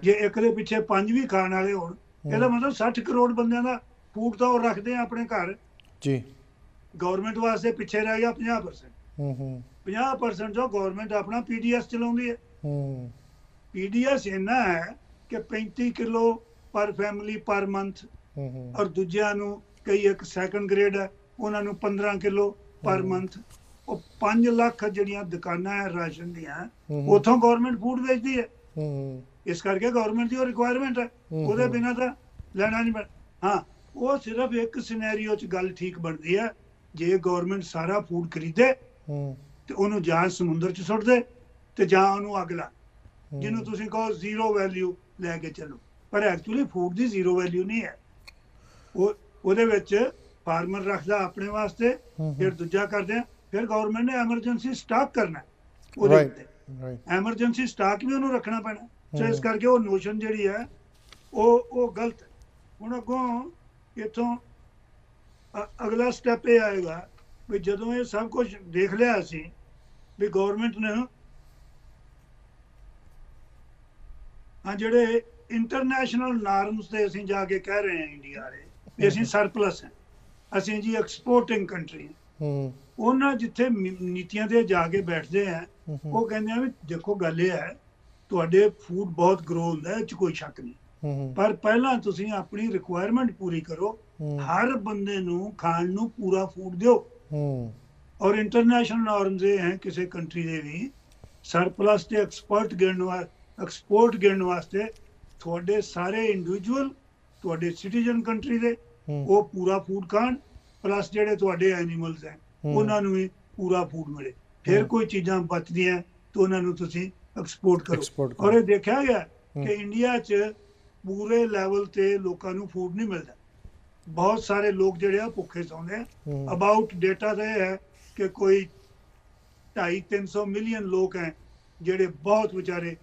ਜੇ ਇੱਕ ਦੇ ਪਿੱਛੇ 5 ਵੀ ਖਾਣ ਵਾਲੇ ਹੋਣ, ਇਹਦਾ ਮਤਲਬ 60 ਕਰੋੜ ਬੰਦਿਆਂ ਦਾ ਫੂਡ ਤਾਂ ਉਹ ਰੱਖਦੇ ਆ ਆਪਣੇ ਘਰ ਜੀ। ਗਵਰਨਮੈਂਟ ਵਾਸਤੇ ਪਿੱਛੇ ਰਹਿ ਗਿਆ 50%। 50% ਜੋ ਗਵਰਨਮੈਂਟ ਆਪਣਾ ਪੀਡੀਐਸ ਚਲਾਉਂਦੀ ਹੈ। ਪੀਡੀਐਸ ਇੰਨਾ ਹੈ ਕਿ 35 ਕਿਲੋ ਪਰ ਫੈਮਿਲੀ ਪਰ ਮੰਥ, ਔਰ ਦੂਜਿਆਂ ਨੂੰ ਕਈ ਇੱਕ ਸੈਕੰਡ ਗ੍ਰੇਡ ਹੈ, ਉਹਨਾਂ ਨੂੰ 15 ਕਿਲੋ ਪਰ ਮੰਥ। ਉਹ 5 ਲੱਖ ਜਿਹੜੀਆਂ ਦੁਕਾਨਾਂ ਹੈ ਰਾਸ਼ਨ ਦੀਆਂ, ਉੱਥੋਂ ਗਵਰਨਮੈਂਟ ਫੂਡ ਵੇਚਦੀ ਹੈ। ਇਸ ਕਰਕੇ ਗਵਰਨਮੈਂਟ ਦੀ ਉਹ ਰਿਕੁਆਇਰਮੈਂਟ ਹੈ, ਉਹਦੇ ਬਿਨਾਂ ਤਾਂ ਲੈਣਾ ਨਹੀਂ ਪੈਣਾ। ਹਾਂ, ਉਹ ਸਿਰਫ ਇੱਕ ਸਿਨੈਰੀਓ 'ਚ ਗੱਲ ਠੀਕ ਬਣਦੀ ਹੈ, ਜੇ ਗਵਰਨਮੈਂਟ ਸਾਰਾ ਫੂਡ ਖਰੀਦੇ ਤੇ ਉਹਨੂੰ ਜਾਂ ਸਮੁੰਦਰ 'ਚ ਸੁੱਟ ਦੇ ਤੇ ਜਾਂ ਉਹਨੂੰ ਅੱਗ ਲਾ, ਜਿਹਨੂੰ ਤੁਸੀਂ ਕਹੋ ਜ਼ੀਰੋ ਵੈਲਿਊ ਲੈ ਕੇ ਚੱਲੋ। ਪਰ ਐਕਚੁਅਲੀ ਫੂਡ ਦੀ ਜ਼ੀਰੋ ਵੈਲਿਊ ਨਹੀਂ ਹੈ। ਉਹਦੇ ਵਿੱਚ ਫਾਰਮਰ ਰੱਖਦਾ ਆਪਣੇ ਵਾਸਤੇ, ਫਿਰ ਦੂਜਾ ਕਰਦੇ ਆ, ਫਿਰ ਗਵਰਨਮੈਂਟ ਨੇ ਐਮਰਜੈਂਸੀ ਸਟਾਕ ਕਰਨਾ, ਉਹਦੇ ਉੱਤੇ ਐਮਰਜੈਂਸੀ ਸਟਾਕ ਵੀ ਉਹਨੂੰ ਰੱਖਣਾ ਪੈਣਾ। ਸੋ ਇਸ ਕਰਕੇ ਉਹ ਨੋਸ਼ਨ ਜਿਹੜੀ ਹੈ ਉਹ ਗਲਤ ਹੈ। ਹੁਣ ਅੱਗੋਂ ਇੱਥੋਂ ਅਗਲਾ ਸਟੈਪ ਇਹ ਆਏਗਾ ਵੀ ਜਦੋਂ ਇਹ ਸਭ ਕੁਝ ਦੇਖ ਲਿਆ ਅਸੀਂ ਵੀ ਗਵਰਨਮੈਂਟ ਨੇ ਜਿਹੜੇ ਇੰਟਰਨੈਸ਼ਨਲ ਨਾਰਮਸ ਤੇ ਅਸੀਂ ਜਾ ਕੇ ਕਹਿ ਰਹੇ ਹਾਂ ਇੰਡੀਆ ਵਾਲੇ ਵੀ ਅਸੀਂ ਸਰਪਲਸ ਹਾਂ, ਅਸੀਂ ਜੀ ਐਕਸਪੋਰਟਿੰਗ ਕੰਟਰੀ ਹਾਂ, ਉਹਨਾਂ ਜਿੱਥੇ ਨੀਤੀਆਂ ਤੇ ਜਾ ਕੇ ਬੈਠਦੇ ਆ, ਉਹ ਕਹਿੰਦੇ ਆ ਵੀ ਦੇਖੋ ਗੱਲ ਇਹ ਹੈ, ਤੁਹਾਡੇ ਫੂਡ ਬਹੁਤ ਗਰੋ ਹੁੰਦਾ, ਇਹ 'ਚ ਕੋਈ ਸ਼ੱਕ ਨਹੀਂ, ਪਰ ਪਹਿਲਾਂ ਤੁਸੀਂ ਆਪਣੀ ਰਿਕੁਆਇਰਮੈਂਟ ਪੂਰੀ ਕਰੋ, ਹਰ ਬੰਦੇ ਨੂੰ ਖਾਣ ਨੂੰ ਪੂਰਾ ਫੂਡ ਦਿਓ। ਔਰ ਇੰਟਰਨੈਸ਼ਨਲ ਨਾਰਮਸ ਇਹ ਹੈ ਕਿਸੇ ਕੰਟਰੀ ਦੇ ਵੀ ਸਰਪਲਸ ਤੇ ਐਕਸਪੋਰਟ ਗਿਣਨ ਵਾਸਤੇ ਤੁਹਾਡੇ ਸਾਰੇ ਇੰਡੀਵਿਜੂਅਲ, ਤੁਹਾਡੇ ਸਿਟੀਜ਼ਨ ਕੰਟਰੀ ਦੇ ਉਹ ਪੂਰਾ ਫੂਡ ਖਾਣ, ਪਲੱਸ ਜਿਹੜੇ ਤੁਹਾਡੇ ਐਨੀਮਲਸ ਹੈ ਉਹਨਾਂ ਨੂੰ ਵੀ ਪੂਰਾ ਫੂਡ ਮਿਲੇ। ਫਿਰ ਕੋਈ ਚੀਜ਼ਾਂ ਬਚਦੀਆਂ ਤਾਂ ਉਹਨਾਂ ਨੂੰ ਤੁਸੀਂ ਐਕਸਪੋਰਟ ਕਰੋ। ਔਰ ਇਹ ਦੇਖਿਆ ਗਿਆ ਕਿ ਇੰਡੀਆ 'ਚ ਪੂਰੇ ਲੈਵਲ ਤੇ ਲੋਕਾਂ ਨੂੰ ਫੂਡ ਨਹੀਂ ਮਿਲਦਾ, ਬਹੁਤ ਸਾਰੇ ਲੋਕ ਜਿਹੜੇ ਆ ਭੁੱਖੇ ਸੌਂਦੇ ਆ। ਅਬਾਊਟ ਡੇਟਾ ਤਾਂ ਇਹ ਹੈ ਕਿ ਕੋਈ 250-300 ਮਿਲੀਅਨ ਲੋਕ ਹੈ ਜਿਹੜੇ ਬਹੁਤ ਵਿਚਾਰੇ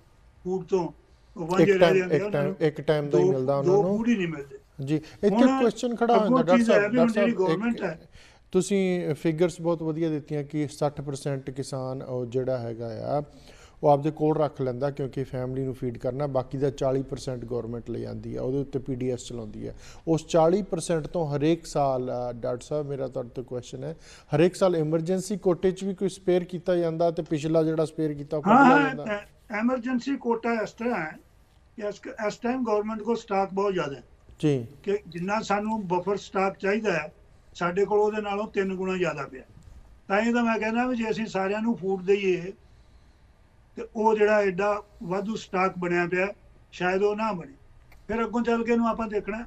ਫੂਡ ਤੋਂ ਵਾਂਝੇ ਰਹਿ ਜਾਂਦੇ ਆ, ਇੱਕ ਟਾਈਮ ਦਾ ਹੀ ਮਿਲਦਾ ਉਹਨਾਂ ਨੂੰ, ਫੂਡ ਹੀ ਨਹੀਂ ਮਿਲਦੇ ਜੀ। ਇੱਥੇ ਕੁਐਸਚਨ ਖੜਾ ਹੁੰਦਾ ਡਾਕਟਰ ਸਾਹਿਬ, ਤੁਸੀਂ ਫਿਗਰਸ ਬਹੁਤ ਵਧੀਆ ਦਿੱਤੀਆਂ ਕਿ 60% ਕਿਸਾਨ ਉਹ ਜਿਹੜਾ ਹੈਗਾ ਆ ਉਹ ਆਪਦੇ ਕੋਲ ਰੱਖ ਲੈਂਦਾ ਕਿਉਂਕਿ ਫੈਮਿਲੀ ਨੂੰ ਫੀਡ ਕਰਨਾ, ਬਾਕੀ ਦਾ 40% ਗਵਰਨਮੈਂਟ ਲੈ ਜਾਂਦੀ ਹੈ, ਉਹਦੇ ਉੱਤੇ ਪੀਡੀਐਸ ਚਲਾਉਂਦੀ ਹੈ। ਉਸ 40% ਤੋਂ ਹਰੇਕ ਸਾਲ ਡਾਕਟਰ ਸਾਹਿਬ ਮੇਰਾ ਤੁਹਾਡੇ ਤੋਂ ਕੁਐਸਚਨ ਹੈ, ਹਰੇਕ ਸਾਲ ਐਮਰਜੈਂਸੀ ਕੋਟੇ 'ਚ ਵੀ ਕੋਈ ਸਪੇਅਰ ਕੀਤਾ ਜਾਂਦਾ ਤੇ ਪਿਛਲਾ ਜਿਹੜਾ ਸਪੇਅਰ ਕੀਤਾ ਉਹ ਕੱਢਿਆ ਜਾਂਦਾ? ਐਮਰਜੈਂਸੀ ਕੋਟਾ ਇਸ ਤਰ੍ਹਾਂ ਹੈ ਕਿ ਇਸ ਟਾਈਮ ਗਵਰਨਮੈਂਟ ਕੋਲ ਸਟਾਕ ਬਹੁਤ ਜ਼ਿਆਦਾ ਹੈ ਜੀ, ਕਿ ਜਿੰਨਾ ਸਾਨੂੰ ਬਫਰ ਸਟਾਕ ਚਾਹੀਦਾ ਹੈ ਸਾਡੇ ਕੋਲ ਉਹਦੇ ਨਾਲੋਂ 3 ਗੁਣਾ ਜ਼ਿਆਦਾ ਪਿਆ। ਤਾਂ ਹੀ ਤਾਂ ਮੈਂ ਕਹਿੰਦਾ ਵੀ ਜੇ ਅਸੀਂ ਸਾਰਿਆਂ ਨੂੰ ਫੂਡ ਦਈਏ ਤੇ ਉਹ ਜਿਹੜਾ ਐਡਾ ਵਾਧੂ ਸਟਾਕ ਬਣਿਆ ਪਿਆ ਸ਼ਾਇਦ ਉਹ ਨਾ ਬਣੇ। ਫਿਰ ਅੱਗੋਂ ਚੱਲ ਕੇ ਇਹਨੂੰ ਆਪਾਂ ਦੇਖਣਾ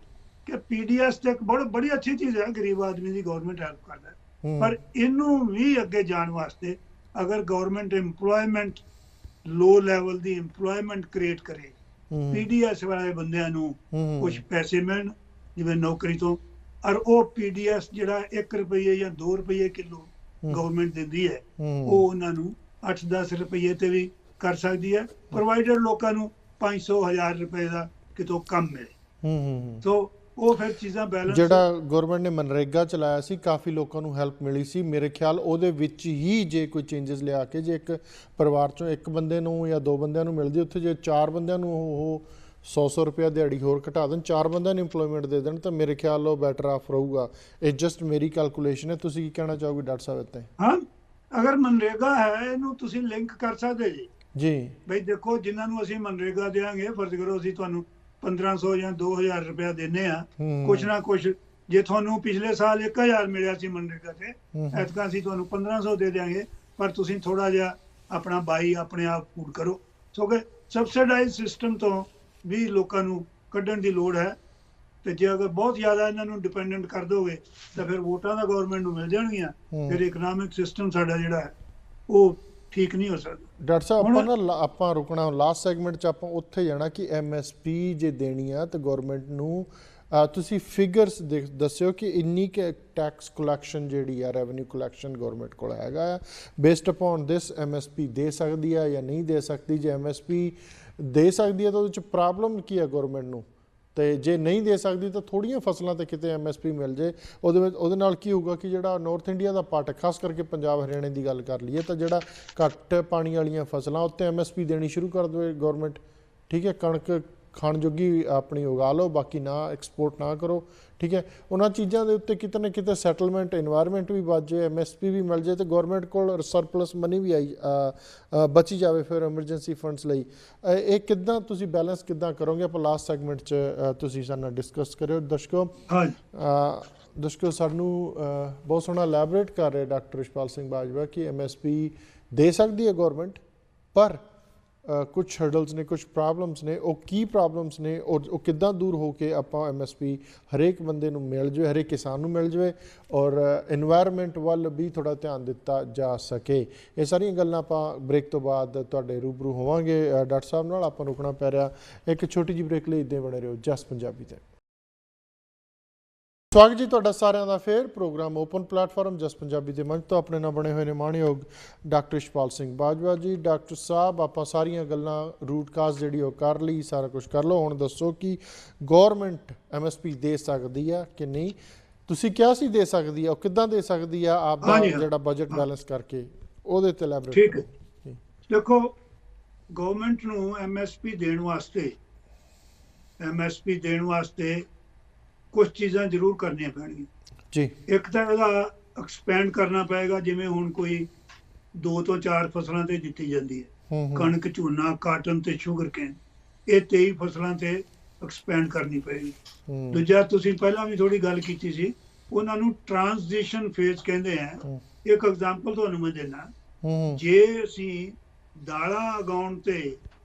ਕਿ ਪੀਡੀਐਸ ਤੇ ਇੱਕ ਬੜੀ ਅੱਛੀ ਚੀਜ਼ ਹੈ, ਗਰੀਬ ਆਦਮੀ ਦੀ ਗਵਰਨਮੈਂਟ ਹੈਲਪ ਕਰਦਾ, ਪਰ ਇਹਨੂੰ ਵੀ ਅੱਗੇ ਜਾਣ ਵਾਸਤੇ ਅਗਰ ਗਵਰਨਮੈਂਟ ਇੰਪਲੋਇਮੈਂਟ ਲੋ ਲੈਵਲ ਦੀ ਇੰਪਲੋਇਮੈਂਟ ਕ੍ਰੀਏਟ ਕਰੇ, ਪੀਡੀਐਸ ਵਾਲੇ ਬੰਦਿਆਂ ਨੂੰ ਕੁਝ ਪੈਸੇ ਮਿਲਣ ਜਿਵੇਂ ਨੌਕਰੀ ਤੋਂ, ਔਰ ਉਹ ਪੀਡੀਐਸ ਜਿਹੜਾ 1 ਰੁਪਏ ਜਾਂ 2 ਰੁਪਏ ਕਿਲੋ ਗਵਰਨਮੈਂਟ ਦਿੰਦੀ ਹੈ ਉਹ ਉਹਨਾਂ ਨੂੰ 8-10 ਰੁਪਏ ਤੇ ਵੀ ਕਰ ਸਕਦੀ ਹੈ, ਪ੍ਰੋਵਾਈਡਰ ਲੋਕਾਂ ਨੂੰ 500-1000 ਰੁਪਏ ਦਾ ਕਿਤੋਂ ਕੰਮ ਮਿਲੇ। ਸੋ ਉਹ ਫਿਰ ਚੀਜ਼ਾਂ ਬੈਲੈਂਸ। ਜਿਹੜਾ ਗਵਰਨਮੈਂਟ ਨੇ ਮਨਰੇਗਾ ਚਲਾਇਆ ਸੀ, ਕਾਫੀ ਲੋਕਾਂ ਨੂੰ ਹੈਲਪ ਮਿਲੀ ਸੀ, ਮੇਰੇ ਖਿਆਲ ਉਹਦੇ ਵਿੱਚ ਹੀ ਜੇ ਕੋਈ ਚੇਂਜਸ ਲਿਆ ਕੇ ਜੇ ਇੱਕ ਪਰਿਵਾਰ 'ਚੋਂ ਇੱਕ ਬੰਦੇ ਨੂੰ ਜਾਂ 2 ਬੰਦਿਆਂ ਨੂੰ ਮਿਲਦੀ, ਉੱਥੇ ਜੇ 4 ਬੰਦਿਆਂ ਨੂੰ ਉਹ 100 ਰੁਪਇਆ ਦਿਹਾੜੀ ਹੋਰ ਘਟਾ ਦੇਣ, 4 ਬੰਦਿਆਂ ਨੂੰ ਇੰਪਲੋਇਮੈਂਟ ਦੇ ਦੇਣ, ਤਾਂ ਮੇਰੇ ਖਿਆਲ ਉਹ ਬੈਟਰ ਆਫ ਰਹੂਗਾ। ਇਹ ਜਸਟ ਮੇਰੀ ਕੈਲਕੂਲੇਸ਼ਨ ਹੈ, ਤੁਸੀਂ ਕੀ ਕਹਿਣਾ ਚਾਹੋਗੇ ਡਾਕਟਰ ਸਾਹਿਬ ਇੱਥੇ? ਹਾਂ, ਅਗਰ ਮਨਰੇਗਾ ਹੈ ਇਹਨੂੰ ਤੁਸੀਂ ਲਿੰਕ ਕਰ ਸਕਦੇ ਜੀ ਬਈ ਦੇਖੋ ਜਿਨ੍ਹਾਂ ਨੂੰ ਅਸੀਂ ਮਨਰੇਗਾ ਦੇਵਾਂਗੇ, ਫਰਜ਼ ਕਰੋ ਅਸੀਂ ਤੁਹਾਨੂੰ 1500 ਜਾਂ 2000 ਰੁਪਇਆ ਦਿੰਦੇ ਆ, ਕੁਛ ਨਾ ਕੁਛ ਜੇ ਤੁਹਾਨੂੰ ਪਿਛਲੇ ਸਾਲ 1000 ਮਿਲਿਆ ਸੀ ਮਨਰੇਗਾ ਤੇ, ਐਤਕਾਂ ਅਸੀਂ ਤੁਹਾਨੂੰ 1500 ਦੇ ਦਿਆਂਗੇ, ਪਰ ਤੁਸੀਂ ਥੋੜਾ ਜਿਹਾ ਆਪਣਾ ਬਾਈ ਆਪਣੇ ਆਪ ਫੂਡ ਕਰੋ। ਸੋ ਕਿ ਸਬਸਿਡਾਈਜ਼ ਸਿਸਟਮ ਤੋਂ ਵੀ ਲੋਕਾਂ ਨੂੰ ਕੱਢਣ ਦੀ ਲੋੜ ਹੈ, ਤੇ ਜੇ ਅਗਰ ਬਹੁਤ ਜ਼ਿਆਦਾ ਇਹਨਾਂ ਨੂੰ ਡਿਪੈਂਡੈਂਟ ਕਰ ਦੋਗੇ ਤਾਂ ਫਿਰ ਵੋਟਾਂ ਦਾ ਗਵਰਨਮੈਂਟ ਨੂੰ ਮਿਲ ਜਾਣਗੀਆਂ, ਫਿਰ ਇਕਨੋਮਿਕ ਸਿਸਟਮ ਸਾਡਾ ਜਿਹੜਾ ਹੈ ਉਹ ਠੀਕ ਨਹੀਂ ਹੋ ਸਕਦਾ। ਡਾਕਟਰ ਸਾਹਿਬ ਹੁਣ ਆਪਾਂ ਨਾ ਆਪਾਂ ਰੁਕਣਾ ਲਾਸਟ ਸੈਗਮੈਂਟ 'ਚ ਆਪਾਂ ਉੱਥੇ ਜਾਣਾ ਕਿ MSP ਜੇ ਦੇਣੀ ਆ ਤਾਂ ਗੌਰਮੈਂਟ ਨੂੰ ਤੁਸੀਂ ਫਿਗਰਸ ਦੱਸਿਓ ਕਿ ਇੰਨੀ ਕੁ ਟੈਕਸ ਕਲੈਕਸ਼ਨ ਜਿਹੜੀ ਆ ਰੈਵਨਿਊ ਕਲੈਕਸ਼ਨ ਗੌਰਮੈਂਟ ਕੋਲ ਹੈਗਾ ਆ ਬੇਸਡ ਅਪੋਨ ਦਿਸ MSP ਦੇ ਸਕਦੀ ਆ ਜਾਂ ਨਹੀਂ ਦੇ ਸਕਦੀ। ਜੇ MSP ਦੇ ਸਕਦੀ ਹੈ ਤਾਂ ਉਹਦੇ 'ਚ ਪ੍ਰੋਬਲਮ ਕੀ ਆ ਗੌਰਮੈਂਟ ਨੂੰ, ਤੇ ਜੇ ਨਹੀਂ ਦੇ ਸਕਦੀ ਤਾਂ ਥੋੜ੍ਹੀਆਂ ਫਸਲਾਂ 'ਤੇ ਕਿਤੇ MSP ਮਿਲ ਜੇ। ਉਹਦੇ ਨਾਲ ਕੀ ਹੋਊਗਾ ਕਿ ਜਿਹੜਾ ਨਾਰਥ ਇੰਡੀਆ ਦਾ ਪਾਰਟ ਖਾਸ ਕਰਕੇ ਪੰਜਾਬ ਹਰਿਆਣੇ ਦੀ ਗੱਲ ਕਰ ਲਈਏ ਤਾਂ ਜਿਹੜਾ ਘੱਟ ਪਾਣੀ ਵਾਲੀਆਂ ਫਸਲਾਂ ਉੱਤੇ MSP ਦੇਣੀ ਸ਼ੁਰੂ ਕਰ ਦੇਵੇ ਗੌਰਮੈਂਟ। ਠੀਕ ਹੈ, ਕਣਕ ਖਾਣ ਜੋਗੀ ਆਪਣੀ ਉਗਾ ਲਓ, ਬਾਕੀ ਨਾ ਐਕਸਪੋਰਟ ਨਾ ਕਰੋ। ਠੀਕ ਹੈ, ਉਹਨਾਂ ਚੀਜ਼ਾਂ ਦੇ ਉੱਤੇ ਕਿਤੇ ਨਾ ਕਿਤੇ ਸੈਟਲਮੈਂਟ ਇਨਵਾਇਰਮੈਂਟ ਵੀ ਬਚ ਜਾਏ, MSP ਵੀ ਮਿਲ ਜਾਏ ਤੇ ਗੌਰਮੈਂਟ ਕੋਲ ਸਰਪਲਸ ਮਨੀ ਵੀ ਆਈ ਬਚੀ ਜਾਵੇ ਫਿਰ ਐਮਰਜੈਂਸੀ ਫੰਡਸ ਲਈ। ਇਹ ਕਿੱਦਾਂ ਤੁਸੀਂ ਬੈਲੈਂਸ ਕਿੱਦਾਂ ਕਰੋਗੇ? ਆਪਾਂ ਲਾਸਟ ਸੈਗਮੈਂਟ 'ਚ ਤੁਸੀਂ ਸਾਡੇ ਨਾਲ ਡਿਸਕਸ ਕਰਿਓ। ਦਰਸ਼ਕੋ ਸਾਨੂੰ ਬਹੁਤ ਸੋਹਣਾ ਐਲੈਬੋਰੇਟ ਕਰ ਰਹੇ ਡਾਕਟਰ ਰਿਸ਼ਪਾਲ ਸਿੰਘ ਬਾਜਵਾ ਕਿ MSP ਦੇ ਸਕਦੀ ਹੈ ਗੌਰਮੈਂਟ, ਪਰ ਕੁਛ ਹਰਡਲਸ ਨੇ, ਕੁਛ ਪ੍ਰੋਬਲਮਸ ਨੇ। ਉਹ ਕੀ ਪ੍ਰੋਬਲਮਸ ਨੇ, ਉਹ ਕਿੱਦਾਂ ਦੂਰ ਹੋ ਕੇ ਆਪਾਂ MSP ਹਰੇਕ ਬੰਦੇ ਨੂੰ ਮਿਲ ਜਾਵੇ, ਹਰੇਕ ਕਿਸਾਨ ਨੂੰ ਮਿਲ ਜਾਵੇ ਔਰ ਇਨਵਾਇਰਮੈਂਟ ਵੱਲ ਵੀ ਥੋੜ੍ਹਾ ਧਿਆਨ ਦਿੱਤਾ ਜਾ ਸਕੇ। ਇਹ ਸਾਰੀਆਂ ਗੱਲਾਂ ਆਪਾਂ ਬ੍ਰੇਕ ਤੋਂ ਬਾਅਦ ਤੁਹਾਡੇ ਰੂਬਰੂ ਹੋਵਾਂਗੇ ਡਾਕਟਰ ਸਾਹਿਬ ਨਾਲ। ਆਪਾਂ ਰੁਕਣਾ ਪੈ ਰਿਹਾ ਇੱਕ ਛੋਟੀ ਜਿਹੀ ਬ੍ਰੇਕ ਲਈ। ਇੱਦਾਂ ਬਣੇ ਰਹੋ ਜਸ ਪੰਜਾਬੀ 'ਤੇ। ਸਵਾਗਤ ਜੀ ਤੁਹਾਡਾ ਸਾਰਿਆਂ ਦਾ ਫਿਰ ਪ੍ਰੋਗਰਾਮ ਓਪਨ ਪਲੇਟਫਾਰਮ ਜਸ ਪੰਜਾਬੀ ਦੇ ਮੰਚ ਤੋਂ। ਆਪਣੇ ਨਾਲ ਬਣੇ ਹੋਏ ਨੇ ਮਾਣਯੋਗ ਡਾਕਟਰ ਰਿਸ਼ਪਾਲ ਸਿੰਘ ਬਾਜਵਾ ਜੀ। ਡਾਕਟਰ ਸਾਹਿਬ, ਆਪਾਂ ਸਾਰੀਆਂ ਗੱਲਾਂ ਰੂਟ ਕਾਜ਼ ਜਿਹੜੀ ਉਹ ਕਰ ਲਈ, ਸਾਰਾ ਕੁਝ ਕਰ ਲਓ। ਹੁਣ ਦੱਸੋ ਕਿ ਗੌਰਮੈਂਟ MSP ਦੇ ਸਕਦੀ ਆ ਕਿ ਨਹੀਂ? ਤੁਸੀਂ ਕਿਹਾ ਸੀ ਦੇ ਸਕਦੀ ਆ, ਉਹ ਕਿੱਦਾਂ ਦੇ ਸਕਦੀ ਆ? ਆਪ ਦਾ ਜਿਹੜਾ ਬਜਟ ਬੈਲੈਂਸ ਕਰਕੇ ਉਹਦੇ ਤੇ ਐਲੈਬੋਰੇਟ ਠੀਕ ਹੈ। ਦੇਖੋ, ਗਵਰਨਮੈਂਟ ਨੂੰ MSP ਦੇਣ ਵਾਸਤੇ ਕੁਝ ਚੀਜ਼ਾਂ ਜ਼ਰੂਰ ਕਰਨੀਆਂ ਪੈਣਗੀਆਂ ਜੀ। ਇੱਕ ਤਾਂ ਇਹਦਾ ਐਕਸਪੈਂਡ ਕਰਨਾ ਪਏਗਾ, ਜਿਵੇਂ ਹੁਣ ਕੋਈ 2 ਤੋਂ 4 ਫਸਲਾਂ ਤੇ ਦਿੱਤੀ ਜਾਂਦੀ ਹੈ, ਕਣਕ, ਝੋਨਾ, ਕਾਟਨ ਤੇ ਸ਼ੂਗਰ ਕੇਨ, ਇਹ 23 ਫਸਲਾਂ ਤੇ ਐਕਸਪੈਂਡ ਕਰਨੀ ਪਏਗੀ। ਦੂਜਾ, ਤੁਸੀਂ ਪਹਿਲਾਂ ਵੀ ਥੋੜੀ ਗੱਲ ਕੀਤੀ ਸੀ, ਉਹਨਾਂ ਨੂੰ ਟ੍ਰਾਂਜ਼ੀਸ਼ਨ ਫੇਜ਼ ਕਹਿੰਦੇ ਆ। ਇੱਕ ਐਗਜ਼ਾਮਪਲ ਤੁਹਾਨੂੰ ਮੈਂ ਦੇਣਾ, ਜੇ ਅਸੀਂ ਦਾਲਾਂ ਉਗਾਉਣ ਤੇ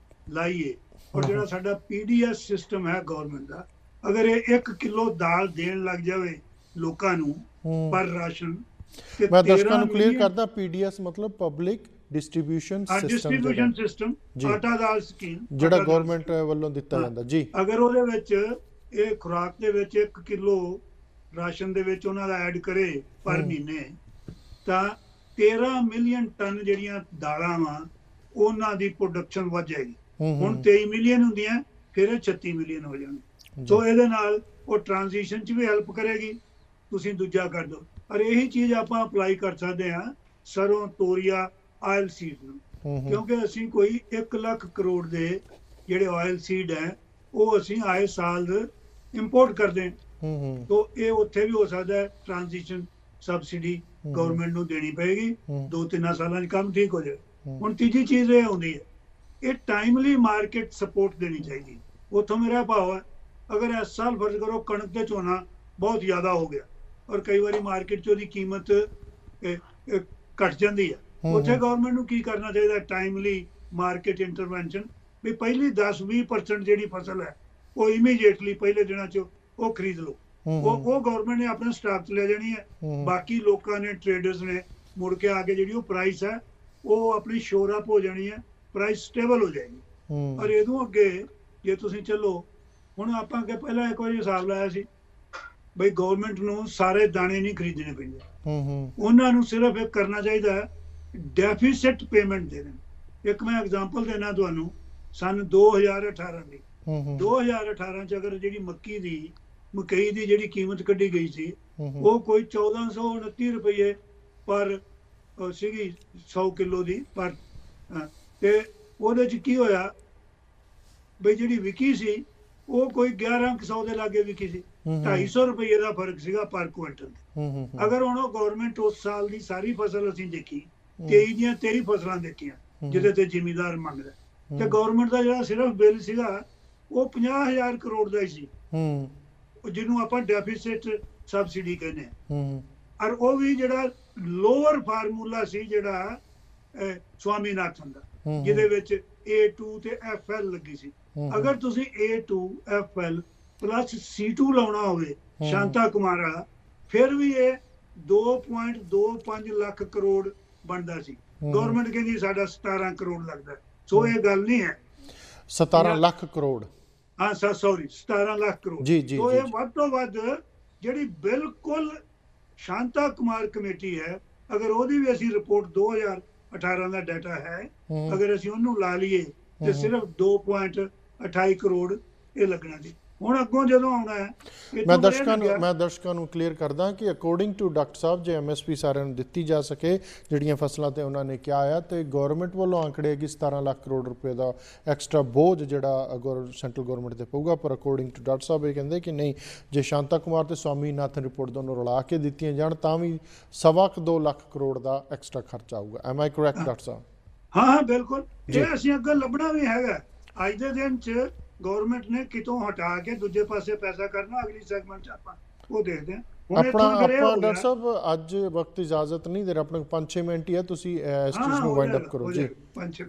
ਲਾਈਏ ਔਰ ਜਿਹੜਾ ਸਾਡਾ PDS ਸਿਸਟਮ ਹੈ ਗਵਰਨਮੈਂਟ ਦਾ, ਅਗਰ ਇਹ 1 ਕਿਲੋ ਦਾਲ ਦੇਣ ਲੱਗ ਜਾਵੇ ਲੋਕਾਂ ਨੂੰ ਪਰ ਰਾਸ਼ਨ, ਮੈਂ ਦਰਸ਼ਕਾਂ ਨੂੰ ਕਲੀਅਰ ਕਰਦਾ, PDS ਮਤਲਬ ਪਬਲਿਕ ਡਿਸਟ੍ਰੀਬਿਊਸ਼ਨ ਸਿਸਟਮ, ਆਟਾ ਦਾਲ ਸਕੀਮ, ਜਿਹੜਾ ਗਵਰਨਮੈਂਟ ਵੱਲੋਂ ਦਿੱਤਾ ਜਾਂਦਾ ਜੀ। ਅਗਰ ਉਹਦੇ ਵਿੱਚ ਇਹ ਖੁਰਾਕ ਦੇ ਵਿੱਚ 1 ਕਿਲੋ ਰਾਸ਼ਨ ਦੇ ਵਿੱਚ ਉਹਨਾਂ ਦਾ ਐਡ ਕਰੇ ਪਰ ਮਹੀਨੇ, ਤਾਂ 13 ਮਿਲੀਅਨ ਟਨ ਜਿਹੜੀਆਂ ਦਾਲਾਂ ਵਾ ਉਹਨਾਂ ਦੀ ਪ੍ਰੋਡਕਸ਼ਨ ਵੱਧ ਜਾਏਗੀ। ਹੁਣ 23 ਮਿਲੀਅਨ ਹੁੰਦੀਆਂ, ਫਿਰ ਇਹ 36 ਮਿਲੀਅਨ ਹੋ ਜਾਣਗੇ। ਸੋ ਇਹਦੇ ਨਾਲ ਉਹ ਟ੍ਰਾਂਜੀਸ਼ਨ 'ਚ ਵੀ ਹੈਲਪ ਕਰੇਗੀ। ਤੁਸੀਂ ਦੂਜਾ ਕਰ ਦਿਓ। ਔਰ ਇਹੀ ਚੀਜ਼ ਆਪਾਂ ਅਪਲਾਈ ਕਰ ਸਕਦੇ ਹਾਂ ਸਰੋਂ, ਤੋਰੀਆ, ਆਇਲ ਸੀਡ ਨੂੰ, ਕਿਉਂਕਿ ਅਸੀਂ ਕੋਈ 1 ਲੱਖ ਕਰੋੜ ਦੇ ਜਿਹੜੇ ਆਇਲ ਸੀਡ ਹੈ ਉਹ ਅਸੀਂ ਆਏ ਸਾਲ ਇੰਪੋਰਟ ਕਰਦੇ ਹਾਂ। तो ਇਹ ਉੱਥੇ ਵੀ ਹੋ ਸਕਦਾ ਹੈ ਟ੍ਰਾਂਜੀਸ਼ਨ ਸਬਸਿਡੀ ਗਵਰਨਮੈਂਟ ਨੂੰ ਦੇਣੀ ਪਏਗੀ, 2-3 ਸਾਲਾਂ 'ਚ ਕੰਮ ਠੀਕ ਹੋ ਜਾਏ। ਹੁਣ ਤੀਜੀ ਚੀਜ਼ ਇਹ ਆਉਂਦੀ ਹੈ, ਇਹ ਟਾਈਮਲੀ ਮਾਰਕੀਟ ਸਪੋਰਟ ਦੇਣੀ ਚਾਹੀਦੀ। ਉੱਥੋਂ ਮੇਰਾ ਭਾਵ ਹੈ, ਅਗਰ ਇਸ ਸਾਲ ਫਰਜ਼ ਕਰੋ ਕਣਕ ਤੇ ਝੋਨਾ ਬਹੁਤ ਜ਼ਿਆਦਾ ਹੋ ਗਿਆ ਔਰ ਕਈ ਵਾਰੀ ਮਾਰਕੀਟ 'ਚ ਉਹਦੀ ਕੀਮਤ ਘਟ ਜਾਂਦੀ ਹੈ, ਉੱਥੇ ਗਵਰਨਮੈਂਟ ਨੂੰ ਕੀ ਕਰਨਾ ਚਾਹੀਦਾ? ਟਾਈਮਲੀ ਮਾਰਕੀਟ ਇੰਟਰਵੈਂਸ਼ਨ, ਵੀ ਪਹਿਲੀ 10-20% ਜਿਹੜੀ ਫਸਲ ਹੈ ਉਹ ਇਮੀਡੀਏਟਲੀ ਪਹਿਲੇ ਦਿਨਾਂ 'ਚ ਉਹ ਖਰੀਦ ਲਓ। ਉਹ ਗਵਰਨਮੈਂਟ ਨੇ ਆਪਣੇ ਸਟਾਕ 'ਚ ਲੈ ਜਾਣੀ ਹੈ। ਬਾਕੀ ਲੋਕਾਂ ਨੇ, ਟ੍ਰੇਡਰਸ ਨੇ ਮੁੜ ਕੇ ਆ ਕੇ ਜਿਹੜੀ ਉਹ ਪ੍ਰਾਈਸ ਹੈ ਉਹ ਆਪਣੀ ਸ਼ੋਰ ਅਪ ਹੋ ਜਾਣੀ ਹੈ, ਪ੍ਰਾਈਸ ਸਟੇਬਲ ਹੋ ਜਾਏਗੀ। ਔਰ ਇਹਦੋਂ ਅੱਗੇ ਜੇ ਤੁਸੀਂ ਚੱਲੋ, ਹੁਣ ਆਪਾਂ ਅੱਗੇ ਪਹਿਲਾਂ ਇੱਕ ਵਾਰੀ ਹਿਸਾਬ ਲਾਇਆ ਸੀ ਬਈ ਗਵਰਨਮੈਂਟ ਨੂੰ ਸਾਰੇ ਦਾਣੇ ਨਹੀਂ ਖਰੀਦਣੇ ਪੈਂਦੇ, ਉਹਨਾਂ ਨੂੰ ਸਿਰਫ ਇੱਕ ਕਰਨਾ ਚਾਹੀਦਾ ਡੈਫੀਸਿਟ ਪੇਮੈਂਟ ਦੇਣਾ। ਇੱਕ ਮੈਂ ਐਗਜ਼ਾਮਪਲ ਦੇਣਾ ਤੁਹਾਨੂੰ, ਸਨ 2018 ਦੀ, 2018 'ਚ ਅਗਰ ਜਿਹੜੀ ਮਕਈ ਦੀ ਜਿਹੜੀ ਕੀਮਤ ਕੱਢੀ ਗਈ ਸੀ ਉਹ ਕੋਈ 1429 ਰੁਪਏ ਪਰ ਸੀਗੀ 100 ਕਿਲੋ ਦੀ ਪਰ, ਤੇ ਉਹਦੇ 'ਚ ਕੀ ਹੋਇਆ ਬਈ ਜਿਹੜੀ ਵਿਕੀ ਸੀ ਉਹ ਕੋਈ 1100 ਦੇ ਲਾਗੇ ਵਿਕੀ ਸੀ, 250 ਰੁਪਏ ਦਾ ਫਰਕ ਸੀਗਾ ਪਰ ਕੁਇੰਟਲ। ਅਗਰ ਹੁਣ ਉਹ ਗਵਰਨਮੈਂਟ ਉਸ ਸਾਲ ਦੀ ਸਾਰੀ ਫਸਲ ਅਸੀਂ ਦੇਖੀ, 23 ਦੀਆਂ 23 ਫਸਲਾਂ ਦੇਖੀਆਂ ਜਿਹਦੇ ਤੇ ਜ਼ਿਮੀਦਾਰ ਮੰਗਦਾ, ਤੇ ਗਵਰਨਮੈਂਟ ਦਾ ਜਿਹੜਾ ਸਿਰਫ ਬਿੱਲ ਸੀਗਾ ਉਹ 50,000 ਕਰੋੜ ਦਾ ਹੀ ਸੀ, ਜਿਹਨੂੰ ਆਪਾਂ ਡੈਫੀਸਿਟ ਸਬਸਿਡੀ ਕਹਿੰਦੇ ਆ। ਔਰ ਉਹ ਵੀ ਜਿਹੜਾ ਲੋਅਰ ਫਾਰਮੂਲਾ ਸੀ ਜਿਹੜਾ ਸਵਾਮੀਨਾਥਨ ਦਾ, ਜਿਹਦੇ ਵਿੱਚ A2 ਤੇ FL ਲੱਗੀ ਸੀ। ਅਗਰ ਤੁਸੀਂ A2 FL ਪਲੱਸ C2 ਲਾਉਣਾ ਹੋਵੇ ਸ਼ਾਂਤਾ ਕੁਮਾਰ ਵਾਲਾ, ਫਿਰ ਵੀ ਇਹ 2.25 ਲੱਖ ਕਰੋੜ ਬਣਦਾ ਸੀ। ਗਵਰਨਮੈਂਟ ਕਹਿੰਦੀ ਸਾਡਾ 17 ਕਰੋੜ ਲੱਗਦਾ। ਸੋ ਇਹ ਗੱਲ ਨਹੀਂ ਹੈ। 17 ਲੱਖ ਕਰੋੜ, ਹਾਂ ਸੌਰੀ 17 ਲੱਖ ਕਰੋੜ। ਜੀ ਜੀ। ਸੋ ਇਹ ਵੱਧ ਤੋਂ ਵੱਧ ਜਿਹੜੀ ਬਿਲਕੁਲ ਸ਼ਾਂਤਾ ਕੁਮਾਰ ਕਮੇਟੀ ਹੈ, ਅਗਰ ਉਹਦੀ ਵੀ ਅਸੀਂ ਰਿਪੋਰਟ 2018 ਦਾ ਡਾਟਾ ਹੈ, ਅਗਰ ਅਸੀਂ ਉਹਨੂੰ ਲਾ ਲਈਏ ਤੇ ਸਿਰਫ 2.28 ਕਰੋੜ ਇਹ ਲੱਗਣਾ ਜੀ। ਹੁਣ ਅੱਗੋਂ ਜਦੋਂ ਆਉਣਾ ਹੈ, ਮੈਂ ਦਰਸ਼ਕਾਂ ਨੂੰ ਕਲੀਅਰ ਕਰਦਾ ਕਿ ਅਕੋਰਡਿੰਗ ਟੂ ਡਾਕਟਰ ਸਾਹਿਬ ਜੇ MSP ਸਾਰਿਆਂ ਨੂੰ ਦਿੱਤੀ ਜਾ ਸਕੇ ਜਿਹੜੀਆਂ ਫਸਲਾਂ ਤੇ ਉਹਨਾਂ ਨੇ ਕਿਹਾ ਆ, ਤੇ ਗੌਰਮੈਂਟ ਵੱਲੋਂ ਆਂਕੜੇ ਕਿ 17 ਲੱਖ ਕਰੋੜ ਰੁਪਏ ਦਾ ਐਕਸਟਰਾ ਬੋਝ ਜਿਹੜਾ ਸੈਂਟਰਲ ਗੌਰਮੈਂਟ ਤੇ ਪਊਗਾ। ਪਰ ਅਕੋਰਡਿੰਗ ਟੂ ਡਾਕਟਰ ਸਾਹਿਬ ਇਹ ਕਹਿੰਦੇ ਕਿ ਨਹੀਂ, ਜੇ ਸ਼ਾਂਤਾ ਕੁਮਾਰ ਤੇ ਸਵਾਮੀਨਾਥਨ ਰਿਪੋਰਟ ਦੋਨੋਂ ਰਲਾ ਕੇ ਦਿੱਤੀਆਂ ਜਾਣ ਤਾਂ ਵੀ 2.25 ਲੱਖ ਕਰੋੜ ਦਾ ਐਕਸਟਰਾ ਖਰਚਾ ਆਊਗਾ। ਐਮ ਆਈ ਕਰੈਕਟ ਡਾਕਟਰ ਸਾਹਿਬ? ਹਾਂ ਬਿਲਕੁਲ। ਇਹ ਅਸੀਂ ਅੱਗੇ ਲੱਭਣਾ ਵੀ ਹੈਗਾ। ਅੱਜ ਦੇ ਦਿਨ 'ਚ ਗਵਰਨਮੈਂਟ ਨੇ ਕਿਤੋਂ ਹਟਾ ਕੇ ਦੂਜੇ ਪਾਸੇ ਪੈਸਾ ਕਰਨਾ, ਅਗਲੀ ਸੈਗਮੈਂਟ 'ਚ ਆਪਾਂ ਉਹ ਦੇਖਦੇ ਹਾਂ। ਆਪਾਂ ਡਾਕਟਰ ਸਾਹਿਬ ਅੱਜ ਵਕਤ ਇਜਾਜ਼ਤ ਨਹੀਂ ਦੇ ਰਿਹਾ, ਆਪਣੇ 5-6 ਮਿੰਟ ਹੀ ਹੈ, ਤੁਸੀਂ ਇਸ ਚੀਜ਼ ਨੂੰ ਵਾਈਂਡ ਅਪ ਕਰੋ ਜੀ।